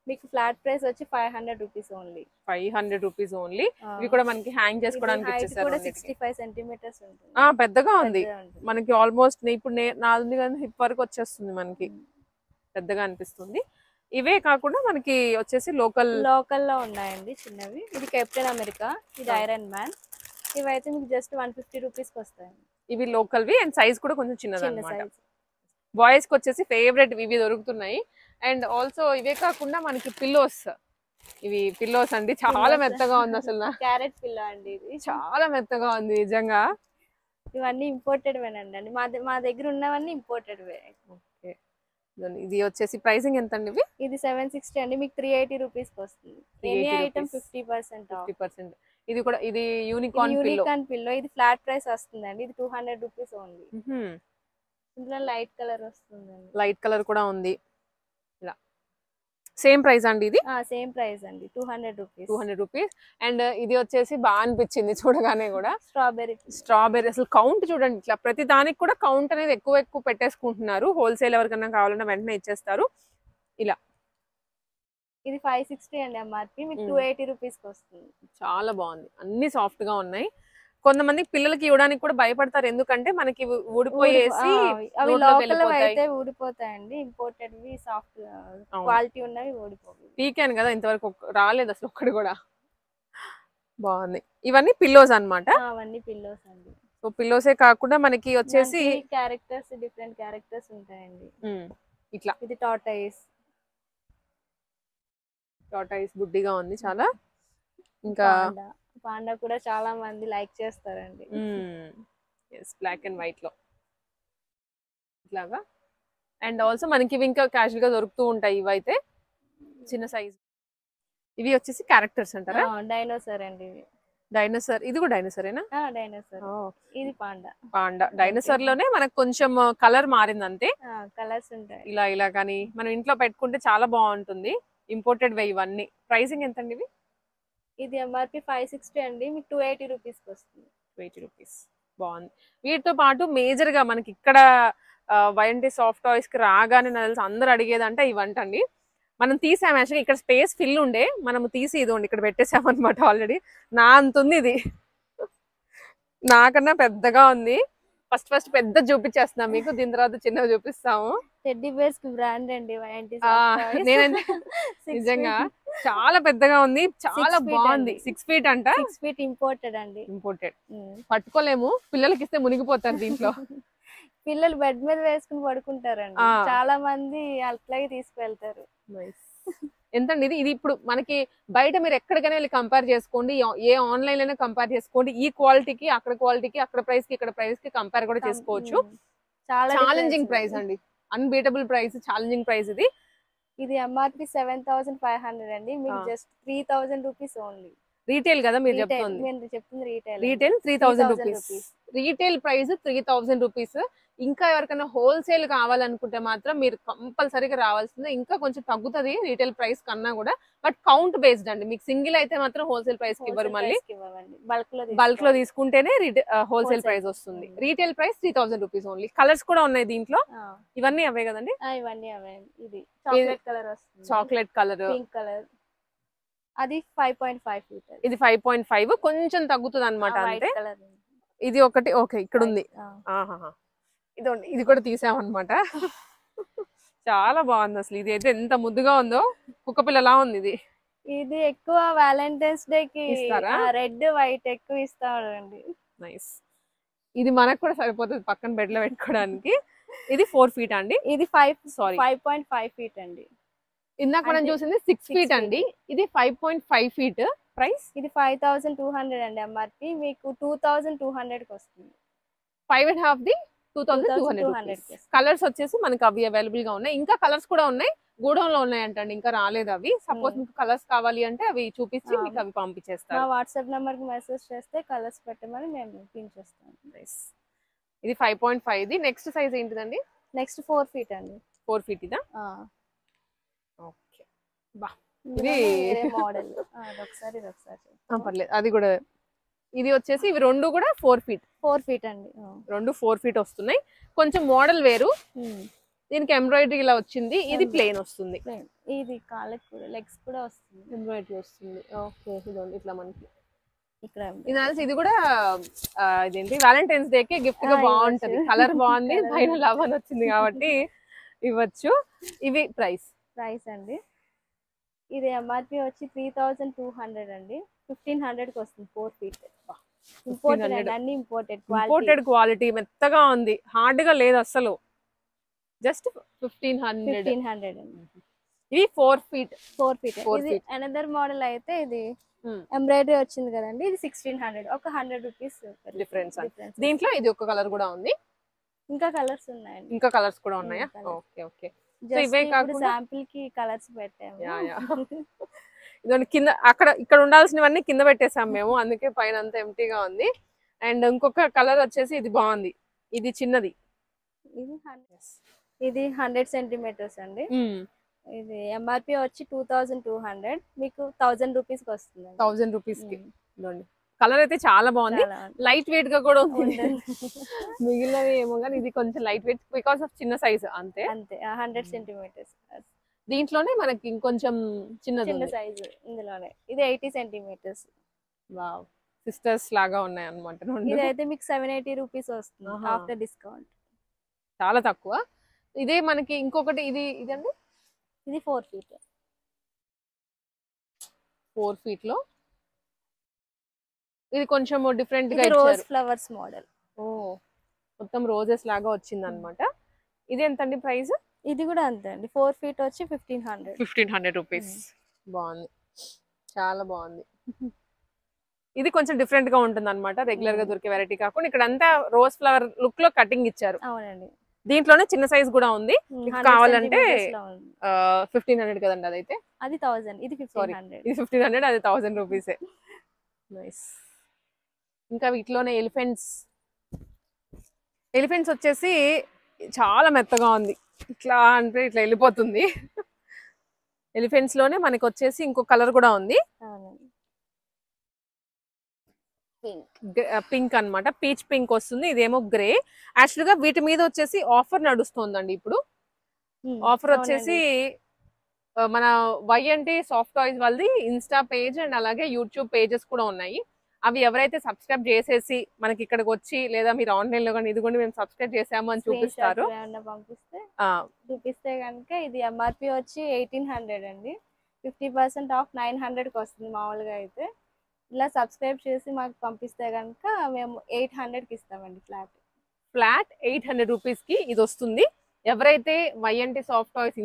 [SPEAKER 2] మీకు ఫ్లాట్ ప్రైస్ వచ్చి 500 రూపీస్ ఓన్లీ.
[SPEAKER 1] 500 rupees only. ఇవి కూడా మనకి హ్యాంగ్ చేసుకోవడానికి ఇచ్చేసారు.
[SPEAKER 2] 65 సెంటీమీటర్స్ ఉంటుంది.
[SPEAKER 1] పెద్దగా ఉంది మనకి. ఆల్మోస్ట్ ఇప్పుడు నాది కానీ హిప్ వరకు వచ్చేస్తుంది మనకి, పెద్దగా అనిపిస్తుంది. ఇవే కాకుండా మనకి వచ్చేసి లోకల్
[SPEAKER 2] లో ఉన్నాయండి చిన్నవి. ఇది కెప్టెన్ అమెరికా, ఇది ఐరన్ మ్యాన్. ఇవైతే మీకు జస్ట్ 150 రూపీస్ కి వస్తాయి.
[SPEAKER 1] ఇవి లోకల్వి అండ్ సైజ్ కూడా కొంచెం చిన్నది అన్నమాట. బాయ్స్ కి వచ్చేసి ఫేవరెట్ ఇవి దొరుకుతున్నాయి. అండ్ ఆల్సో ఇవే కాకుండా మనకి పిల్లోస్, ఇవి పిల్లోస్ అండి, చాలా మెత్తగా ఉంది అసలు.
[SPEAKER 2] క్యారెట్ పిల్లో అండి, ఇది
[SPEAKER 1] చాలా మెత్తగా ఉంది నిజంగా.
[SPEAKER 2] ఇవన్నీ ఇంపోర్టెడ్ వేనండి, మా దగ్గర ఉన్నవన్నీ ఇంపోర్టెడ్ వే.
[SPEAKER 1] ఇది వచ్చేసి ప్రైసింగ్ ఎంత అండి?
[SPEAKER 2] ఇది 760 అండి, మీకు 380 రూపీస్ కి వస్తుంది. Any item 50%.
[SPEAKER 1] ఇది కూడా ఇది యూనికార్న్
[SPEAKER 2] పిల్లో. ఇది ఫ్లాట్ ప్రైస్ వస్తుందండి, ఇది 200 రూపీస్ ఓన్లీ. ఇందులో లైట్ కలర్ వస్తుందండి,
[SPEAKER 1] లైట్ కలర్ కూడా ఉంది. ఇలా సేమ్ ప్రైస్ అండి ఇది?
[SPEAKER 2] సేమ్ ప్రైస్ అండి, 200
[SPEAKER 1] రూపీస్. అండ్ ఇది వచ్చేసి బాగా అనిపించింది చూడగానే కూడా, స్ట్రాబెర్రీ. అసలు కౌంట్ చూడండి, ఇట్లా ప్రతి దానికి కూడా కౌంట్ అనేది ఎక్కువ పెట్టేసుకుంటున్నారు. హోల్సేల్ ఎవరికన్నా కావాలన్నా వెంటనే ఇచ్చేస్తారు. ఇలా
[SPEAKER 2] ఇది 560 అండి ఎంఆర్పి, మీకు 280 రూపీస్ కి వస్తుంది.
[SPEAKER 1] చాలా బాగుంది, అన్ని సాఫ్ట్ గా ఉన్నాయి. కొంతమంది పిల్లలకి ఇవ్వడానికి కూడా భయపడతారు, ఎందుకంటే మనకి ఊడిపోయేసి
[SPEAKER 2] అవి లోకల్ అయితే ఊడిపోతాయండి, ఇంపోర్టెడ్ వి సాఫ్ట్ క్వాలిటీ ఉన్నవి ఊడిపోవు.
[SPEAKER 1] పీకాను కదా ఇంతవరకు రాలేదు అసలు ఒక్కడు కూడా. బాగుంది. ఇవన్నీ పిల్లోస్ అన్నమాట.
[SPEAKER 2] అవన్నీ పిల్లోస్ అండి.
[SPEAKER 1] సో పిల్లోసే కాకుండా మనకి వచ్చేసి
[SPEAKER 2] క్యారెక్టర్స్, డిఫరెంట్ క్యారెక్టర్స్ ఉంటాయండి.
[SPEAKER 1] ఇట్లా
[SPEAKER 2] ఇది టార్టాయిస్
[SPEAKER 1] బుడ్డిగా ఉంది చాలా. ఇంకా
[SPEAKER 2] పాండా కూడా చాలా మంది లైక్ చేస్తారండి.
[SPEAKER 1] బ్లాక్ అండ్ వైట్ లో ఇట్లాగా. అండ్ ఆల్సో మనకి ఇవి ఇంకా క్యాజువల్ గా దొరుకుతూ ఉంటాయి. ఇవైతే చిన్న సైజ్. ఇవి వచ్చేసి క్యారెక్టర్స్ అంటారా?
[SPEAKER 2] డైనోసార్ అండి. ఇవి
[SPEAKER 1] డైనోసార్. ఇది కూడా డైనోసారేనా?
[SPEAKER 2] డైనోసార్. ఇది
[SPEAKER 1] పాండా. డైనోసార్ లోనే మనకు కొంచెం కలర్ మారింది అంతే.
[SPEAKER 2] కలర్స్ ఉంటాయి
[SPEAKER 1] ఇలా కానీ మనం ఇంట్లో పెట్టుకుంటే చాలా బాగుంటుంది. ఇంపోర్టెడ్ వే ఇవన్నీ. ప్రైసింగ్ ఎంత అండి ఇవి?
[SPEAKER 2] ఇది ఎంఆర్పి 560 అండి, మీకు 280 రూపీస్ కి వస్తుంది.
[SPEAKER 1] 280 రూపీస్. బాగుంది. వీటితో పాటు మేజర్ గా మనకి ఇక్కడ వైఎన్టీ సాఫ్ట్ టాయ్స్ కి రాగానే అందరు అడిగేదంటే ఇవంటండి. మనం తీసాం యాక్చువల్గా, ఇక్కడ స్పేస్ ఫిల్ ఉండే, మనం తీసి ఇదిగోండి ఇక్కడ పెట్టేసాం అనమాట. ఆల్రెడీ నా అంత ఉంది ఇది, నాకన్నా పెద్దగా ఉంది. ఫస్ట్ పెద్ద చూపించేస్తున్నాం మీకు, దీని తర్వాత చిన్నగా చూపిస్తాము.
[SPEAKER 2] టెడ్డీ బేర్స్ కి బ్రాండ్ అండి వైఎన్టీ.
[SPEAKER 1] నేనంటే నిజంగా చాలా పెద్దగా ఉంది, చాలా బాగుంది. 6 feet అంట.
[SPEAKER 2] 6 feet ఇంపోర్టెడ్ అండి.
[SPEAKER 1] ఇంపోర్టెడ్. పట్టుకోలేము, పిల్లలకి ఇస్తే మునిగిపోతారు దీంట్లో.
[SPEAKER 2] పిల్లలు బెడ్ మీద వేసుకుని పడుకుంటారండి, చాలా మంది అట్లాగే తీసుకువెళ్తారు.
[SPEAKER 1] ఎంతండి ఇది? ఇప్పుడు మనకి బయట మీరు ఎక్కడికైనా వెళ్ళి కంపేర్ చేసుకోండి, ఏ ఆన్లైన్ అయినా కంపేర్ చేసుకోండి, ఈ క్వాలిటీకి అక్కడ క్వాలిటీకి, అక్కడ ప్రైస్ కి ఇక్కడ ప్రైస్ కి కంపేర్ కూడా చేసుకోవచ్చు. ఛాలెంజింగ్ ప్రైస్ అండి, అన్బీటబుల్ ప్రైస్, ఛాలెంజింగ్ ప్రైస్ ఇది.
[SPEAKER 2] ఇది ఎంఆర్పి 7500 అండి, మీకు జస్ట్ 3000 రూపీస్ ఓన్లీ.
[SPEAKER 1] రీటైల్ కదా మీరు చెప్తుంది? Retail 3000 rupees. Retail price 3000 rupees. ఇంకా ఎవరికైనా హోల్సేల్ కావాలనుకుంటే మాత్రం మీరు కంపల్సరీగా రావాల్సిందే. ఇంకా కొంచెం తగ్గుతుంది రీటైల్ ప్రైస్ కన్నా కూడా, బట్ కౌంట్ బేస్డ్ అండి. మీకు సింగిల్ అయితే మాత్రం హోల్సేల్ ప్రైస్ కి ఇవ్వరు, మళ్ళీ బల్క్ లో తీసుకుంటేనే హోల్సేల్ ప్రైస్ వస్తుంది. Retail price 3000 rupees only. Colours కూడా ఉన్నాయి దీంట్లో. ఇవన్నీ అవే కదండి?
[SPEAKER 2] ఇవన్నీ అవే. ఇది చాక్లెట్ కలర్ వస్తుంది,
[SPEAKER 1] చాక్లెట్ కలర్,
[SPEAKER 2] పింక్ కలర్. అది 5.5 feet.
[SPEAKER 1] ఇది 5.5, కొంచెం తగ్గుతుంది అనమాట అంతే. ఇది ఒకటి ఓకే, ఇక్కడ ఉంది. ఇది కూడా తీసామన్నమాట. చాలా బాగుంది అసలు. ఇది అయితే ఎంత ముద్దుగా ఉందో, కుక్కపిల్లలా ఉంది ఇది.
[SPEAKER 2] ఇది ఎక్కువ వ్యాలంటైన్స్ డే కి ఇస్తారా? రెడ్ వైట్ ఎక్కువ ఇస్తారండి.
[SPEAKER 1] నైస్. ఇది మనకు కూడా సరిపోతుంది పక్కన బెడ్ లో పెట్టుకోవడానికి. ఇది 4 feet అండి.
[SPEAKER 2] ఇది 5.5 feet అండి.
[SPEAKER 1] ఇందాక మనం చూసింది 6 feet అండి, ఇది 5.5 feet. ప్రైస్
[SPEAKER 2] ఇది 5200 అండి ఎంఆర్పి, మీకు 2200 కి వస్తుంది.
[SPEAKER 1] 5.5 ది 2200. కలర్స్ వచ్చేసి మనకి అవి అవైలబుల్ గా ఉన్నాయి. ఇంకా కలర్స్ కూడా ఉన్నాయి, గూడౌన్ లో ఉన్నాయి అంటండి, ఇంకా రాలేదు అవి. సపోజ్ మీకు కలర్స్ కావాలి అంటే అవి చూపించి మీకు అవి పంపించేస్తాం.
[SPEAKER 2] వాట్సాప్ నెంబర్ కి మెసేజ్ చేస్తే కలర్స్ పెట్టమని మేము పంపిస్తాం.
[SPEAKER 1] ఇది 5.5 ది. నెక్స్ట్ సైజ్ ఏంటిదండి?
[SPEAKER 2] నెక్స్ట్ 4 feet అండి.
[SPEAKER 1] 4 feet ఇదా? ఓకే. బా,
[SPEAKER 2] ఇది మోడల్. ఒకసారి
[SPEAKER 1] పర్లేదు, అది కూడా. ఇది వచ్చేసి ఇవి రెండు కూడా 4 feet.
[SPEAKER 2] 4 feet అండి.
[SPEAKER 1] రెండు 4 feet వస్తున్నాయి. కొంచెం మోడల్ వేరు, దీనికి ఎంబ్రాయిడరీ ఇలా వచ్చింది. ఇది ప్లెయిన్ వస్తుంది.
[SPEAKER 2] ఇది కాళ్ళకి కూడా, లెగ్స్ కూడా వస్తుంది,
[SPEAKER 1] ఎంబ్రాయిడరీ వస్తుంది. ఓకే. ఇదండి ఇట్లా మనకి
[SPEAKER 2] ఇక్కడ.
[SPEAKER 1] ఇది కూడా ఇదేంటి వ్యాలంటైన్స్ డే కి గిఫ్ట్ గా బాగుంటది. కలర్ బాగుంది, పైన లవ్ అని వచ్చింది కాబట్టి ఇవ్వచ్చు. ఇవి ప్రైస్
[SPEAKER 2] అండి. ఇది ఎంఆర్పి వచ్చి 3200 అండి, 1500 కి వస్తుంది. 4 feet. ఇంపోర్టెడ్ అన్ని ఇంపోర్టెడ్ క్వాలిటీ,
[SPEAKER 1] మెత్తగా ఉంది, హార్డ్ గా లేదు అసలు. జస్ట్ 1500. ఇది 4 feet.
[SPEAKER 2] ఇది అనదర్ మోడల్ అయితే ఇది ఎంబ్రాయిడరీ వచ్చింది కదండి, ఇది 1600. ఒక 100 రూపీస్
[SPEAKER 1] డిఫరెన్స్. దీంట్లో ఇది ఒక కలర్ కూడా ఉంది,
[SPEAKER 2] ఇంకా కలర్స్ ఉన్నాయండి.
[SPEAKER 1] ఇంకా కలర్స్ కూడా ఉన్నాయా? ఓకే. ఇవే కాకుండా
[SPEAKER 2] శాంపిల్ కి కలర్స్ పెట్టాము.
[SPEAKER 1] ఇదండి కింద, అక్కడ ఇక్కడ ఉండాల్సినవన్నీ కింద పెట్టేసాం మేము, అందుకే పైన అంతా ఎంటీగా ఉంది. అండ్ ఇంకొక కలర్ వచ్చేసి ఇది బాగుంది, ఇది చిన్నది.
[SPEAKER 2] ఇది 100 centimeters అండి. ఇది ఎంఆర్పి వచ్చి 2200, మీకు 1000 రూపీస్ కి వస్తుంది.
[SPEAKER 1] 1000 రూపీస్ కి. కలర్ అయితే చాలా బాగుంది, లైట్ వెయిట్ గా కూడా ఉంది. మిగిలినవి ఏమో కానీ ఇది కొంచెం లైట్ వెయిట్ బికాస్ ఆఫ్ చిన్న సైజ్ అంతే.
[SPEAKER 2] 100 centimeters.
[SPEAKER 1] దీంట్లోనే మనకి ఇంకొంచెం చిన్నది
[SPEAKER 2] చిన్న
[SPEAKER 1] ఉంది.
[SPEAKER 2] సైజు ఇందులోనే. ఇది 80 సెంటీమీటర్స్.
[SPEAKER 1] వావ్! సిస్టర్స్ లాగా ఉన్నాయి అన్నమాట 2.
[SPEAKER 2] ఇదైతే మీకు 780 రూపీస్ వస్తుంది
[SPEAKER 1] ఆహా!
[SPEAKER 2] After discount.
[SPEAKER 1] చాలా తక్కువ. ఇదే మనకి ఇంకొకటి ఇదండి
[SPEAKER 2] ఇది 4 ఫీట్.
[SPEAKER 1] 4 ఫీట్ లో ఇది కొంచెం డిఫరెంట్ గా
[SPEAKER 2] ఇది రోజ్
[SPEAKER 1] ఇచ్చారు.
[SPEAKER 2] Flowers model.
[SPEAKER 1] ఓ మొత్తం రోజెస్ లాగా వచ్చింది అనమాట. ఇది ఎంతండి ప్రైస్?
[SPEAKER 2] ఇది కూడా అంతే అండి. 4 ఫీట్ వచ్చి 1500.
[SPEAKER 1] 1500 రూపీస్. బాగుంది, చాలా బాగుంది. ఇది కొంచెం డిఫరెంట్ గా ఉంటుంది అనమాట. రెగ్యులర్ గా దొరికే వెరైటీ కాకుండా ఇక్కడ అంతా రోజ్ ఫ్లవర్ లుక్ లో కటింగ్ ఇచ్చారు.
[SPEAKER 2] అవునండి.
[SPEAKER 1] దీంట్లోనే చిన్న సైజ్ కూడా ఉంది. మీకు
[SPEAKER 2] 100
[SPEAKER 1] కావాలంటే
[SPEAKER 2] సెంటీమీటర్స్ లో ఉంది.
[SPEAKER 1] 1500 కదండి అదైతే.
[SPEAKER 2] అది 1000, ఇది
[SPEAKER 1] సారీ
[SPEAKER 2] 1500.
[SPEAKER 1] ఇది 1500, అది 1000 రూపీసే. నైస్. ఇంకా వీటిలోనే ఎలిఫెంట్స్ వచ్చేసి చాలా మెత్తగా ఉంది. ఇట్లా అంటే ఇట్లా వెళ్ళిపోతుంది. ఎలిఫెంట్స్ లోనే మనకి వచ్చేసి ఇంకో కలర్ కూడా ఉంది.
[SPEAKER 2] అవునండి.
[SPEAKER 1] పింక్ అన్నమాట. పీచ్ పింక్ వస్తుంది. ఇదేమో గ్రే. యాక్చువల్ గా వీటి మీద వచ్చేసి ఆఫర్ నడుస్తుందండి ఇప్పుడు. ఆఫర్ వచ్చేసి మన వైఎన్టీ సాఫ్ట్ టాయ్స్ వాళ్ళది ఇన్స్టా పేజ్ అండ్ అలాగే యూట్యూబ్ పేజెస్ కూడా ఉన్నాయి. అవి ఎవరైతే సబ్స్క్రైబ్ చేసేసి మనకి ఇక్కడికి వచ్చి లేదా మీరు ఆన్లైన్ లో కానీ ఇదిగోండి మేము సబ్స్క్రైబ్ చేసాము అని చూపిస్తారు,
[SPEAKER 2] చూపిస్తే కనుక ఇది ఎంఆర్పి వచ్చి 1800 అండి. 50% ఆఫ్ 900కి వస్తుంది మామూలుగా అయితే. ఇలా సబ్స్క్రైబ్ చేసి మాకు పంపిస్తే కనుక మేము 800కి ఇస్తామండి. ఫ్లాట్
[SPEAKER 1] 800 రూపీస్ కి ఇది వస్తుంది. ఎవరైతే వైఎన్టీ సాఫ్ట్ టాయ్స్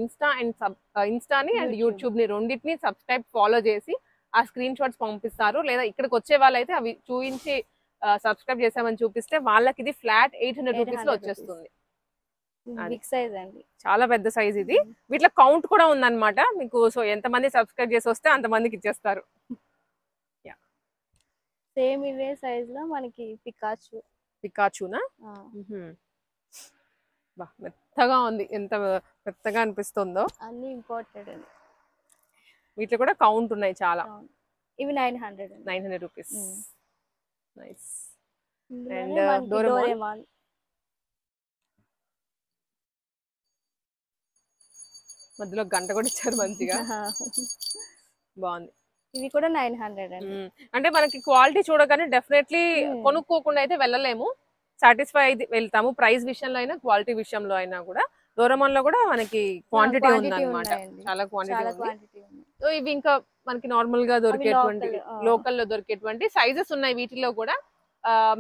[SPEAKER 1] ఇన్స్టాని అండ్ యూట్యూబ్ ని రెండింటిని సబ్స్క్రైబ్ ఫాలో చేసి ఆ స్క్రీన్ షాట్స్ పంపిస్తారు, లేదా ఇక్కడికి వచ్చే వాళ్ళైతే అవి చూపించి సబ్స్క్రైబ్ చేసామని చూపిస్తే వాళ్ళకి ఇది ఫ్లాట్ 800 రూపీస్ లో వచ్చేస్తుంది.
[SPEAKER 2] బిగ్ సైజ్ అండి,
[SPEAKER 1] చాలా పెద్ద సైజ్ ఇది. వీటిలో కౌంట్ కూడా ఉందన్నమాట మీకు. సో ఎంతమంది సబ్స్క్రైబ్ చేసి వస్తే అంతమందికి ఇచ్చేస్తారు.
[SPEAKER 2] సేమ్ ఇవే సైజ్ లో మనకి
[SPEAKER 1] పికాచునా మెత్తగా ఉంది. ఎంత మెత్తగా అనిపిస్తుందో.
[SPEAKER 2] అన్ని ఇంపార్టెంట్ అండి.
[SPEAKER 1] వీటిలో కూడా కౌంట్ ఉన్నాయి చాలా.
[SPEAKER 2] ఇవి 900
[SPEAKER 1] రూపీస్. నైస్.
[SPEAKER 2] అండ్ డోరేమాన్
[SPEAKER 1] మధ్యలో గంట కూడా ఇచ్చారు మంచిగా. బాగుంది.
[SPEAKER 2] ఇవి కూడా 900 అండి.
[SPEAKER 1] అంటే మనకి క్వాలిటీ చూడగానే డెఫినెట్లీ కొనుక్కోకుండా అయితే వెళ్ళలేము, సాటిస్ఫై అయితే వెళ్తాము. ప్రైస్ విషయంలో అయినా క్వాలిటీ విషయంలో అయినా కూడా. డోరేమాన్ లో కూడా మనకి క్వాంటిటీ ఉంది అన్నమాట, చాలా క్వాంటిటీ ఉంది. సో ఇవి ఇంకా మనకి నార్మల్ గా దొరికేటువంటి లోకల్ లో దొరికేటువంటి సైజెస్ ఉన్నాయి. వీటిలో కూడా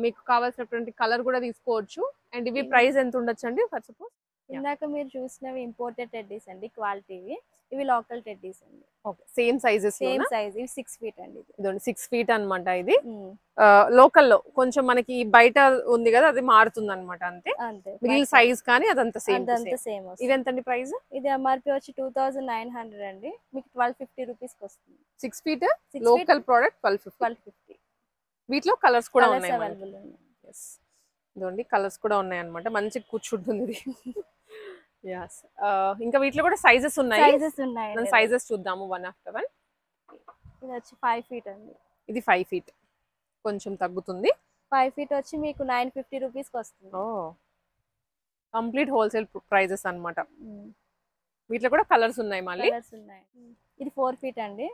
[SPEAKER 1] మీకు కావాల్సినటువంటి కలర్ కూడా తీసుకోవచ్చు. అండ్ ఇవి ప్రైస్ ఎంత ఉండొచ్చు అండి? ఫర్ సపోజ్
[SPEAKER 2] ఇందాక మీరు చూసినవి ఇంపోర్టెడ్ టెడ్డీస్ అండి, క్వాలిటీవి. ఇవి లోకల్ టెడ్డీస్ అండి.
[SPEAKER 1] Okay, same sizes,
[SPEAKER 2] same size. ఇవి 6 ఫీట్ అండి.
[SPEAKER 1] ఇదండి 6 ఫీట్ అన్నమాట. ఇది లోకల్ లో కొంచెం మనకి బయట ఉంది కదా, అది మారుతుంది అనమాట. అంతే, మిగిలిన సైజ్ కానీ అదంతా సేమ్. ఇది ఎంతండి ప్రైస్?
[SPEAKER 2] ఇది ఎంఆర్పి వచ్చి 2900 అండి. మీకు 1250 రూపీస్ వస్తుంది.
[SPEAKER 1] 6 ఫీట్ లోకల్ ప్రోడక్ట్ 1250. వీటిలో కలర్స్ కూడా ఉన్నాయి. ఇదండి కలర్స్ కూడా ఉన్నాయి అనమాట. మంచి కూర్చుంటుంది ఇది. ఇంకా వీటిలో కూడా సైజెస్ ఉన్నాయి. సైజెస్ చూద్దాము వన్ ఆఫ్టర్ వన్.
[SPEAKER 2] ఇది వచ్చి 5 ఫీట్ అండి.
[SPEAKER 1] ఇది 5 ఫీట్, కొంచెం తగ్గుతుంది.
[SPEAKER 2] 5 ఫీట్ వచ్చి మీకు 950 రూపీస్ వస్తుంది.
[SPEAKER 1] కంప్లీట్ హోల్సేల్ ప్రైజెస్ అన్నమాట. వీటిలో కూడా కలర్స్ ఉన్నాయి. మళ్ళీ
[SPEAKER 2] ఇది 4 ఫీట్ అండి.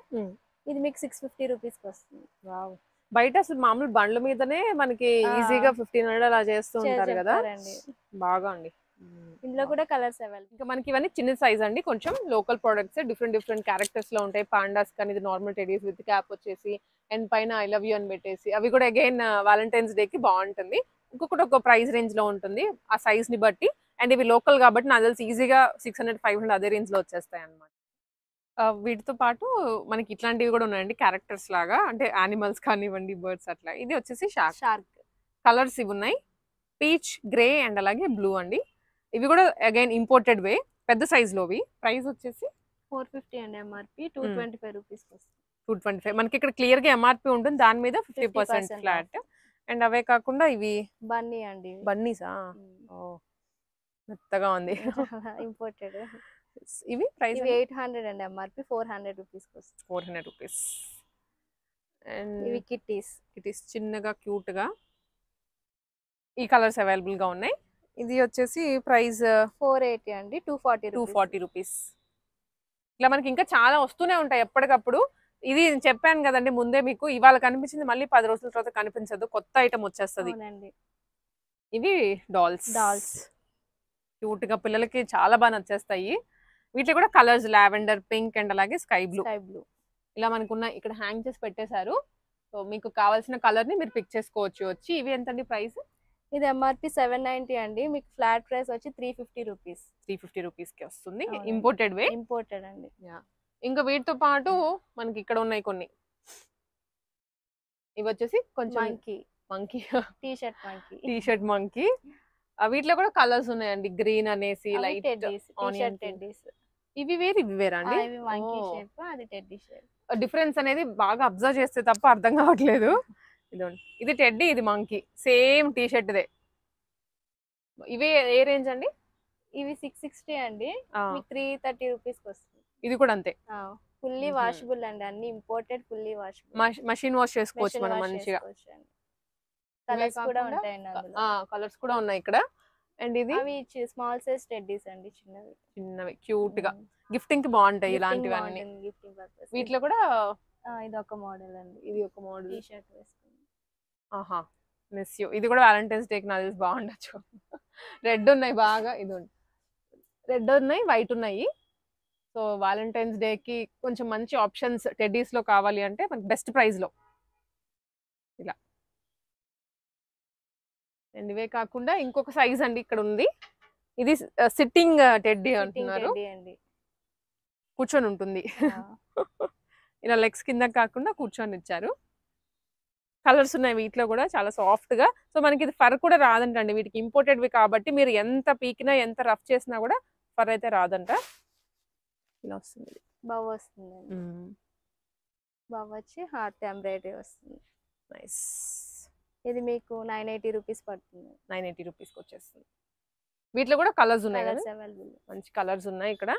[SPEAKER 2] ఇది మీకు 650 రూపీస్ వస్తుంది.
[SPEAKER 1] బయట అసలు మామూలు బండ్ల మీదనే మనకి ఈజీగా 1500 అలా చేస్తూ ఉంటారు కదా. బాగా అండి.
[SPEAKER 2] ఇందులో కూడా కలర్స్ అవైలబుల్.
[SPEAKER 1] ఇంకా మనకి ఇవన్నీ చిన్న సైజ్ అండి, కొంచెం లోకల్ ప్రొడక్ట్స్. డిఫరెంట్ క్యారెక్టర్స్ లో ఉంటాయి. పాండాస్ కానీ, ఇది నార్మల్ టెడీస్ విత్ క్యాప్ వచ్చేసి అండ్ పైన ఐ లవ్ యూ అని పెట్టేసి, అవి కూడా అగైన్ వాలంటైన్స్ డే కి బాగుంటుంది. ఇంకొకటి ఒక ప్రైస్ రేంజ్ లో ఉంటుంది ఆ సైజ్ ని బట్టి. అండ్ ఇవి లోకల్ కాబట్టి నాకు తెలిసి ఈజీగా 600-500 అదే రేంజ్ లో వచ్చేస్తాయి అన్నమాట. వీటితో పాటు మనకి ఇట్లాంటివి కూడా ఉన్నాయండి, క్యారెక్టర్స్ లాగా. అంటే యానిమల్స్ కానివ్వండి, బర్డ్స్ అట్లా. ఇది వచ్చేసి షార్క్. కలర్స్ ఇవి ఉన్నాయి, పీచ్, గ్రే అండ్ అలాగే బ్లూ అండి. ఇవి కూడా అగైన్ ఇంపోర్టెడ్ వే, పెద్ద సైజ్ లోవి. ప్రైస్ వచ్చేసి
[SPEAKER 2] 450 అండి. MRP 225 rupees.
[SPEAKER 1] 225. మనకి ఇక్కడ క్లియర్ గా ఎంఆర్పి ఉంటుంది, దాని మీద 50% ఫ్లాట్. అండ్ అవే కాకుండా ఇవి
[SPEAKER 2] బన్నీ అండి.
[SPEAKER 1] బన్నీసా? మెత్తగా ఉంది.
[SPEAKER 2] ఇంపోర్టెడ్.
[SPEAKER 1] ఇవి ప్రైస్
[SPEAKER 2] 800 అండి. MRP 400 rupees.
[SPEAKER 1] 400 రూపీస్. అండ్
[SPEAKER 2] ఇవి కిట్టీస్
[SPEAKER 1] చిన్నగా క్యూట్ గా. ఈ కలర్స్ అవైలబుల్ గా ఉన్నాయి. ఇది వచ్చేసి ప్రైస్
[SPEAKER 2] 480 అండి. 240
[SPEAKER 1] రూపీస్. ఇట్లా మనకి ఇంకా చాలా వస్తూనే ఉంటాయి ఎప్పటికప్పుడు. ఇది చెప్పాను కదండి ముందే మీకు, ఇవాళ కనిపించింది మళ్ళీ 10 రోజుల తర్వాత కనిపించదు, కొత్త ఐటమ్ వచ్చేస్తుంది.
[SPEAKER 2] అవునండి.
[SPEAKER 1] ఇవి డాల్స్.
[SPEAKER 2] డాల్స్
[SPEAKER 1] క్యూట్ గా పిల్లలకి చాలా బాగా నచ్చేస్తాయి. వీటిలో కూడా కలర్స్ లావెండర్, పింక్ అండ్ అలాగే స్కై బ్లూ. ఇలా మనకున్న ఇక్కడ హ్యాంగ్ చేసి పెట్టేశారు. సో మీకు కావాల్సిన కలర్ ని మీరు పిక్ చేసుకోవచ్చు వచ్చి. ఇవి ఎంతండి ప్రైస్?
[SPEAKER 2] ఇది ఎంఆర్పి 790 అండి. మీకు ఫ్లాట్ ప్రైస్ వచ్చి 350 రూపీస్.
[SPEAKER 1] 350 రూపీస్ కి వస్తుంది. ఇంపోర్టెడ్ వే.
[SPEAKER 2] ఇంపోర్టెడ్ అండి.
[SPEAKER 1] ఇంకా వీటితో పాటు మనకి ఇక్కడ ఉన్నాయి కొన్ని. ఇవి వచ్చేసి కొంచెం మంకీ టీ షర్ట్ మంకీ. వీటిలో కూడా కలర్స్ ఉన్నాయండి. గ్రీన్ అనేసి, లైట్ ఆనియన్ టెడ్డీస్. ఇవి వేరు ఇవి వేరా అండి? డిఫరెన్స్ అనేది బాగా అబ్జర్వ్ చేస్తే తప్ప అర్థం కావట్లేదు. ఇది టెడ్డీ, ఇది monkey, same T shirt they. ఇవి ఏ రేంజ్ అండి?
[SPEAKER 2] ఇవి 660 అండి. 330 రూపీస్ వస్తుంది.
[SPEAKER 1] ఇది కూడా అంతే,
[SPEAKER 2] ఫుల్లీ వాషబుల్ అండి. అన్ని imported, fully washable.
[SPEAKER 1] Machine wash చేసుకోవచ్చు మనం మంచిగా.
[SPEAKER 2] కలర్స్ కూడా ఉంటాయండి అందులో.
[SPEAKER 1] కలర్స్ కూడా ఉన్నాయి ఇక్కడ. అండ్ ఇది
[SPEAKER 2] అవి స్మాల్ సైజ్ టెడ్డీస్ అండి, చిన్నవి
[SPEAKER 1] క్యూట్ గా గిఫ్టింగ్ కి బాగుంటాయి ఇలాంటివన్నీ.
[SPEAKER 2] Gifting purpose.
[SPEAKER 1] వీటిలో కూడా
[SPEAKER 2] ఇది ఒక మోడల్ అండి.
[SPEAKER 1] ఇది ఒక మోడల్
[SPEAKER 2] టీ షర్ట్ వేసుకుని.
[SPEAKER 1] Miss you. ఇది కూడా వ్యాలంటైన్స్ డే కి నాకు తెలిసి బాగుండొచ్చు. రెడ్ ఉన్నాయి బాగా, ఇది రెడ్ ఉన్నాయి, వైట్ ఉన్నాయి. సో వ్యాలంటైన్స్ డే కి కొంచెం మంచి ఆప్షన్స్ టెడ్డీస్ లో కావాలి అంటే మనకి బెస్ట్ ప్రైస్ లో ఇలా. అండ్ ఇవే కాకుండా ఇంకొక సైజ్ అండి ఇక్కడ ఉంది. ఇది సిట్టింగ్ టెడ్డీ అంటున్నారు, కూర్చొని ఉంటుంది. ఇలా లెగ్స్ కింద కాకుండా కూర్చొని ఇచ్చారు. కలర్స్ ఉన్నాయి వీటిలో కూడా, చాలా సాఫ్ట్ గా. సో మనకి ఇది ఫర్ కూడా రాదంటండి, వీటికి ఇంపోర్టెడ్వి కాబట్టి మీరు ఎంత పీకినా ఎంత రఫ్ చేసినా కూడా ఫర్ అయితే రాదంట. ఇలా వస్తుంది,
[SPEAKER 2] బాగా వస్తుంది. బాగా వచ్చి హార్ట్ ఎంబ్రాయిడరీ వస్తుంది.
[SPEAKER 1] నైస్.
[SPEAKER 2] ఇది మీకు 980 రూపీస్ పడుతుంది.
[SPEAKER 1] 980 రూపీస్కి వచ్చేస్తుంది. వీటిలో కూడా కలర్స్ ఉన్నాయి కదా, మంచి కలర్స్ ఉన్నాయి ఇక్కడ.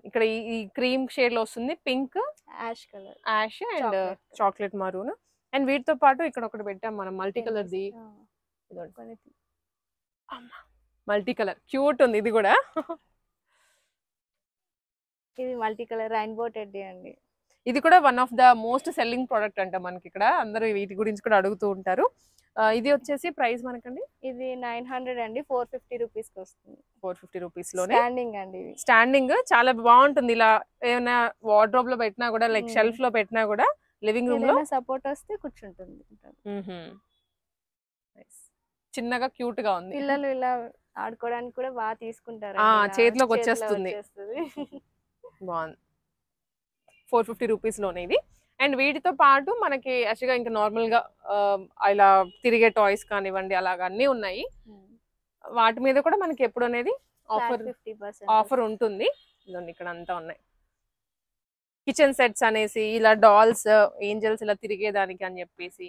[SPEAKER 1] ఇక్కడ ఈ క్రీమ్ షేడ్ లో వస్తుంది, pink,
[SPEAKER 2] ash colour,
[SPEAKER 1] ash and chocolate maroon. And వీటితో పాటు ఇక్కడ ఒకటి పెట్టాం మనం మల్టీ కలర్ ది. మల్టీ కలర్ క్యూట్ ఉంది ఇది కూడా.
[SPEAKER 2] ఇది మల్టీ కలర్ రైన్బో టెడ్డీ అండి.
[SPEAKER 1] ఇది కూడా one of the most selling product అంట మనకి ఇక్కడ. అందరూ వీటి గురించి కూడా అడుగుతూ ఉంటారు. ఇది వచ్చేసి ప్రైస్ మనకండి,
[SPEAKER 2] ఇది 900 అండి. 450 రూపీస్ కి వస్తుంది.
[SPEAKER 1] 450 రూపీస్ లోనే
[SPEAKER 2] స్టాండింగ్ అండి.
[SPEAKER 1] స్టాండింగ్ చాలా బాగుంటుంది. ఇలా ఏమైనా వార్డ్రోబ్ లో పెట్టినా కూడా, లైక్ షెల్ఫ్ లో పెట్టినా కూడా, లివింగ్ రూమ్ లో
[SPEAKER 2] సపోర్ట్ వస్తే కూర్చుంటుంది.
[SPEAKER 1] చిన్నగా క్యూట్ గా ఉంది.
[SPEAKER 2] పిల్లలు ఇలా ఆడుకోవడానికి కూడా బాగా తీసుకుంటారు.
[SPEAKER 1] చేతిలోకి వచ్చేస్తుంది. బాగుంది. 450 రూపీస్ లోనే ఇది. అండ్ వీటితో పాటు మనకి యాక్చువల్గా ఇంకా నార్మల్ గా ఇలా తిరిగే టాయ్స్ కానివ్వండి, అలాగా అన్నీ ఉన్నాయి. వాటి మీద కూడా మనకి ఎప్పుడు అనేది ఆఫర్ ఉంటుంది. ఇక్కడ అంతా ఉన్నాయి. కిచెన్ సెట్స్ అనేసి, ఇలా డాల్స్, ఏంజల్స్ ఇలా తిరిగేదానికి అని చెప్పేసి,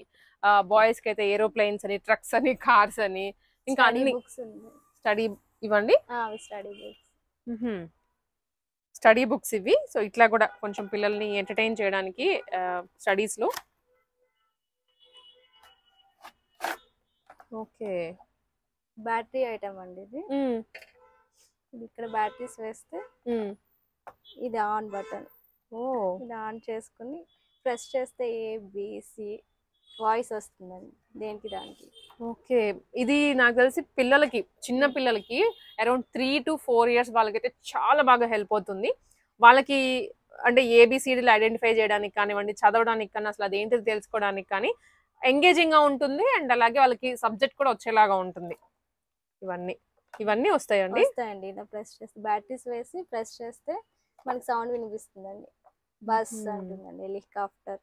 [SPEAKER 1] బాయ్స్ కి అయితే ఏరోప్లేన్స్ అని, ట్రక్స్ అని, కార్స్ అని, ఇంకా అన్ని స్టడీ ఇవ్వండి, స్టడీ బుక్స్ ఇవి. సో ఇట్లా కూడా కొంచెం పిల్లల్ని ఎంటర్టైన్ చేయడానికి స్టడీస్ లో. ఓకే,
[SPEAKER 2] బ్యాటరీ ఐటమ్ అండి ఇది. ఇక్కడ బ్యాటరీస్ వేస్తే ఇది ఆన్ బటన్. ఇది ఆన్ చేసుకుని ప్రెస్ చేస్తే ఏబిసి వాయిస్ వస్తుందండి దేనికి దానికి.
[SPEAKER 1] ఓకే, ఇది నాకు తెలిసి పిల్లలకి, చిన్న పిల్లలకి అరౌండ్ 3 to 4 years వాళ్ళకైతే చాలా బాగా హెల్ప్ అవుతుంది. వాళ్ళకి అంటే ఏబిసిడీలు ఐడెంటిఫై చేయడానికి కానివ్వండి, చదవడానికి కానీ, అసలు అదేంటిది తెలుసుకోవడానికి కానీ ఎంగేజింగ్ గా ఉంటుంది. అండ్ అలాగే వాళ్ళకి సబ్జెక్ట్ కూడా వచ్చేలాగా ఉంటుంది. ఇవన్నీ వస్తాయండి.
[SPEAKER 2] ఇలా ప్రెస్ చేస్తే బ్యాటరీస్ వేసి ప్రెస్ చేస్తే మనకి సౌండ్ వినిపిస్తుందండి. బస్ అంటుందండి, హెలికాప్టర్.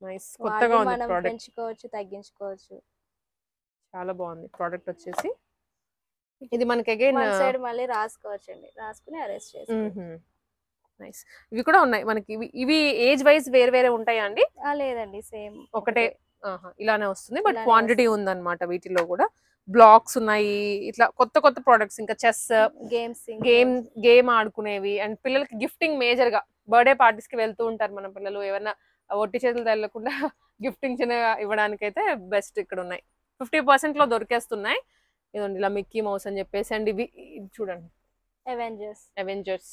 [SPEAKER 1] నైస్, కొత్తగా ఉంది ప్రోడక్ట్.
[SPEAKER 2] పెంచుకోవచ్చు, తగ్గించుకోవచ్చు.
[SPEAKER 1] చాలా బాగుంది ప్రోడక్ట్ వచ్చేసి. ఇది మనకి అగైన్
[SPEAKER 2] సైడ్ మళ్ళీ రాసుకోవచ్చు అండి, రాసుకుని అరెస్ట్ చేసుకోవచ్చు.
[SPEAKER 1] నైస్. ఇవి కూడా ఉన్నాయి మనకి. ఇవి ఏజ్ వైజ్ వేరే వేరే ఉంటాయా అండి?
[SPEAKER 2] లేదండి, సేమ్
[SPEAKER 1] ఒకటే ఇలానే వస్తుంది, బట్ క్వాంటిటీ ఉందన్నమాట. వీటిలో కూడా బ్లాక్స్ ఉన్నాయి. ఇట్లా కొత్త కొత్త ప్రోడక్ట్స్, ఇంకా చెస్, గేమ్ ఆడుకునేవి. అండ్ పిల్లలకి గిఫ్టింగ్ మేజర్ గా బర్త్డే పార్టీస్ కి వెళ్తూ ఉంటారు మన పిల్లలు. ఏమన్నా ఒట్టి చేతులు తెల్లకుండా గిఫ్టింగ్ చిన్నగా ఇవ్వడానికి అయితే బెస్ట్ ఇక్కడ ఉన్నాయి. 50% లో దొరికేస్తున్నాయి. ఇదండి ఇలా మిక్కీ మౌస్ అని చెప్పేసి. అండ్ ఇవి చూడండి, అవెంజర్స్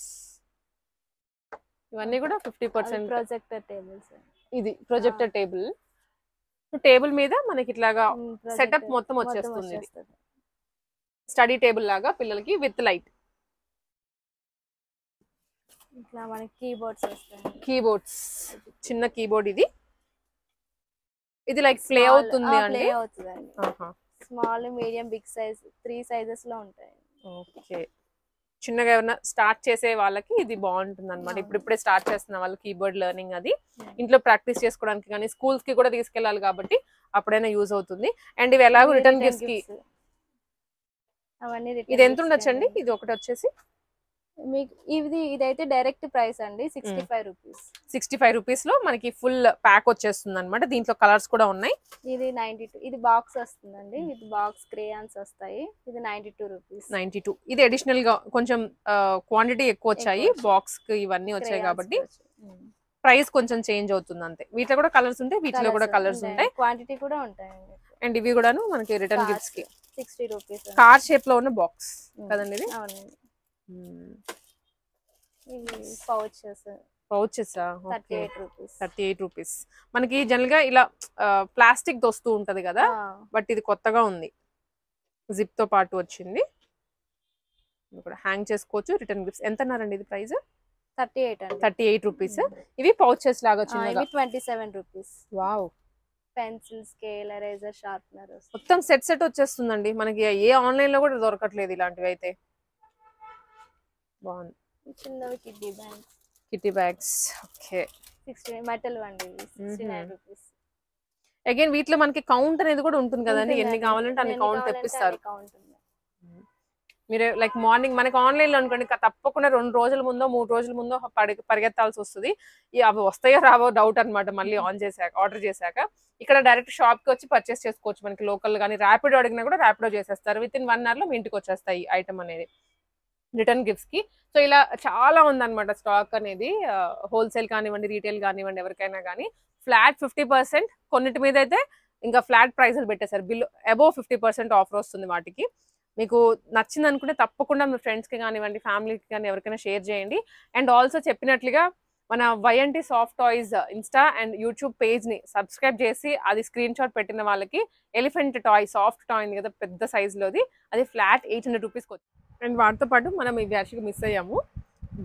[SPEAKER 1] ఇవన్నీ కూడా 50%.
[SPEAKER 2] Projector tables.
[SPEAKER 1] ఇది ప్రొజెక్టర్ టేబుల్ మీద మనకి ఇట్లాగా సెటప్ మొత్తం వచ్చేస్తుంది. స్టడీ టేబుల్ లాగా పిల్లలకి విత్ లైట్.
[SPEAKER 2] ఇట్లా మనకి కీబోర్డ్స్ వస్తాయి.
[SPEAKER 1] కీబోర్డ్స్ చిన్న కీబోర్డ్ ఇది లైక్ ప్లే అవుతుంది అండి.
[SPEAKER 2] Small, medium, big size 3 sizes లో ఉంటాయి.
[SPEAKER 1] ఓకే, చిన్నగా ఏమైనా స్టార్ట్ చేసే వాళ్ళకి ఇది బాగుంటుంది అనమాట. ఇప్పుడిప్పుడే స్టార్ట్ చేస్తున్న వాళ్ళు కీబోర్డ్ లెర్నింగ్ అది ఇంట్లో ప్రాక్టీస్ చేసుకోవడానికి కానీ స్కూల్స్ కి కూడా తీసుకెళ్ళాలి కాబట్టి అప్పుడైనా యూజ్ అవుతుంది. అండ్ ఇవి ఎలాగో రిటర్న్ గిఫ్ట్స్ కి ఇది ఎంత ఉండొచ్చండి? ఇది ఒకటి వచ్చేసి
[SPEAKER 2] మీకు ఇదైతే డైరెక్ట్ ప్రైస్ అండి 65 రూపీస్.
[SPEAKER 1] 65 రూపీస్ లో మనకి ఫుల్ ప్యాక్ వచ్చేస్తుంది అనమాట. దీంట్లో కలర్స్ కూడా ఉన్నాయి.
[SPEAKER 2] ఇది 92. ఇది బాక్స్ వస్తుందండి. విత్ బాక్స్ క్రేయాన్స్ వస్తాయి. ఇది 92 రూపీస్.
[SPEAKER 1] 92. ఇది అడిషనల్ గా కొంచెం క్వాంటిటీ ఎక్కువ వచ్చాయి. బాక్స్ కి ఇవన్నీ వచ్చాయి కాబట్టి ప్రైస్ కొంచెం చేంజ్ అవుతుంది అంతే. వీటిలో కూడా కలర్స్ ఉంటాయి, వీటిలో కూడా కలర్స్ ఉంటాయి,
[SPEAKER 2] క్వాంటిటీ కూడా ఉంటాయండి.
[SPEAKER 1] అండ్ ఇవి కూడాను మనకి రిటర్న్ గిఫ్ట్స్ కి
[SPEAKER 2] 60 రూపీస్.
[SPEAKER 1] కార్ షేప్ లో ఉన్న బాక్స్ కదండి ఇది.
[SPEAKER 2] అవునండి. ఇవి పౌచెస్ 38 రూపీస్.
[SPEAKER 1] 38 రూపీస్. మనకి జనరల్ గా ఇలా ప్లాస్టిక్ వస్తూ ఉంటది కదా, బట్ ఇది కొత్తగా ఉంది. జిప్ తో పాటు వచ్చింది. హ్యాంగ్ చేసుకోవచ్చు. రిటర్న్ గిఫ్ట్స్ ఎంత అన్నారండి ఇది ప్రైస్? 38 రూపీస్. ఇవి పౌచెస్ లాగా చిన్నగా
[SPEAKER 2] 27 rupees.
[SPEAKER 1] Wow.
[SPEAKER 2] Pencil, scale, eraser, sharpener
[SPEAKER 1] మొత్తం సెట్ వచ్చేస్తుందండి. మనకి ఏ ఆన్లైన్ లో కూడా దొరకట్లేదు ఇలాంటివి అయితే. బాగుంది.
[SPEAKER 2] చిన్నవి
[SPEAKER 1] కిట్టి బ్యాగ్స్. ఓకే,
[SPEAKER 2] 60 మెటల్ అండి. 69 రూపీస్.
[SPEAKER 1] అగైన్ వీటిలో మనకి కౌంట్ అనేది కూడా ఉంటుంది కదండి. ఎన్ని కావాలంటే అన్ని కౌంట్ తెప్పిస్తారు. మీరు లైక్ మార్నింగ్ మనకి ఆన్లైన్ లో అనుకోండి తప్పకుండా 2 రోజుల ముందో 3 రోజుల ముందో పరిగెత్తాల్సి వస్తుంది. అవి వస్తాయో రావో డౌట్ అనమాట. మళ్ళీ ఆర్డర్ చేశాక ఇక్కడ డైరెక్ట్ షాప్ కి వచ్చి పర్చేస్ చేసుకోవచ్చు. మనకి లోకల్ కానీ ర్యాపిడో అడిగినా కూడా ర్యాపిడో చేసేస్తారు. విత్ ఇన్ 1 అవర్ లో మీ ఇంటికి వచ్చేస్తాయి ఐటమ్ అనేది రిటర్న్ గిఫ్ట్స్ కి. సో ఇలా చాలా ఉందన్నమాట స్టాక్ అనేది. హోల్సేల్ కానివ్వండి, రీటైల్ కానివ్వండి, ఎవరికైనా కానీ ఫ్లాట్ 50%. కొన్నిటి మీద అయితే ఇంకా ఫ్లాట్ ప్రైజులు పెట్టేశారు. బిల్ అబోవ్ 50% ఆఫర్ వస్తుంది వాటికి. మీకు నచ్చింది అనుకుంటే తప్పకుండా మీ ఫ్రెండ్స్కి కానివ్వండి, ఫ్యామిలీకి కానీ ఎవరికైనా షేర్ చేయండి. అండ్ ఆల్సో చెప్పినట్లుగా మన YNT soft toys Insta and YouTube పేజ్ని సబ్స్క్రైబ్ చేసి అది స్క్రీన్ షాట్ పెట్టిన వాళ్ళకి ఎలిఫెంట్ టాయ్, సాఫ్ట్ టాయ్ ఉంది కదా పెద్ద సైజులోది, అది ఫ్లాట్ 800 రూపీస్కి వచ్చింది. అండ్ వాటితో పాటు మనం ఇవి యాక్చువల్గా మిస్ అయ్యాము.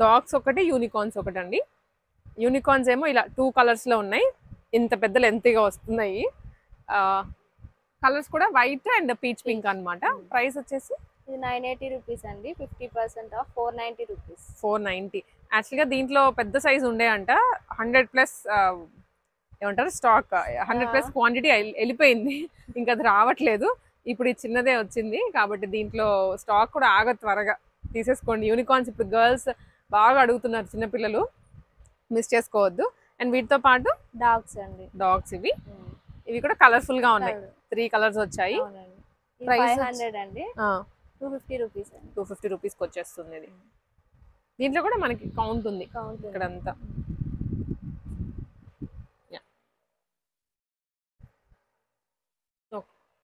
[SPEAKER 1] డాగ్స్ ఒకటి, యూనికార్న్స్ ఒకటి అండి. యూనికార్న్స్ ఏమో ఇలా 2 కలర్స్లో ఉన్నాయి. ఇంత పెద్ద లెంతీగా వస్తున్నాయి. కలర్స్ కూడా వైట్ అండ్ పీచ్ పింక్ అనమాట. ప్రైస్ వచ్చేసి
[SPEAKER 2] ఇది 980 రూపీస్ అండి. 50% ఆఫ్ 490 రూపీస్.
[SPEAKER 1] 490. యాక్చువల్గా దీంట్లో పెద్ద సైజ్ ఉండే అంట. 100+ ఏమంటారు స్టాక్, 100+ క్వాంటిటీ వెళ్ళిపోయింది. ఇంకా అది రావట్లేదు. ఇప్పుడు ఈ చిన్నదే వచ్చింది కాబట్టి దీంట్లో స్టాక్ కూడా ఆగదు. త్వరగా తీసేసుకోండి. యూనికార్న్స్ ఇప్పుడు గర్ల్స్ బాగా అడుగుతున్నారు, చిన్నపిల్లలు, మిస్ చేసుకోవద్దు. అండ్ వీటితో పాటు
[SPEAKER 2] డాగ్స్ అండి.
[SPEAKER 1] డాగ్స్ ఇవి కూడా కలర్ఫుల్ గా ఉన్నాయి. 3 కలర్స్ వచ్చాయి.
[SPEAKER 2] ప్రైస్ 500 అండి. 250 రూపీస్.
[SPEAKER 1] 250 రూపీస్కి వచ్చేస్తుంది ఇది. దీంట్లో కూడా మనకి కౌంట్ ఉంది ఇక్కడంతా.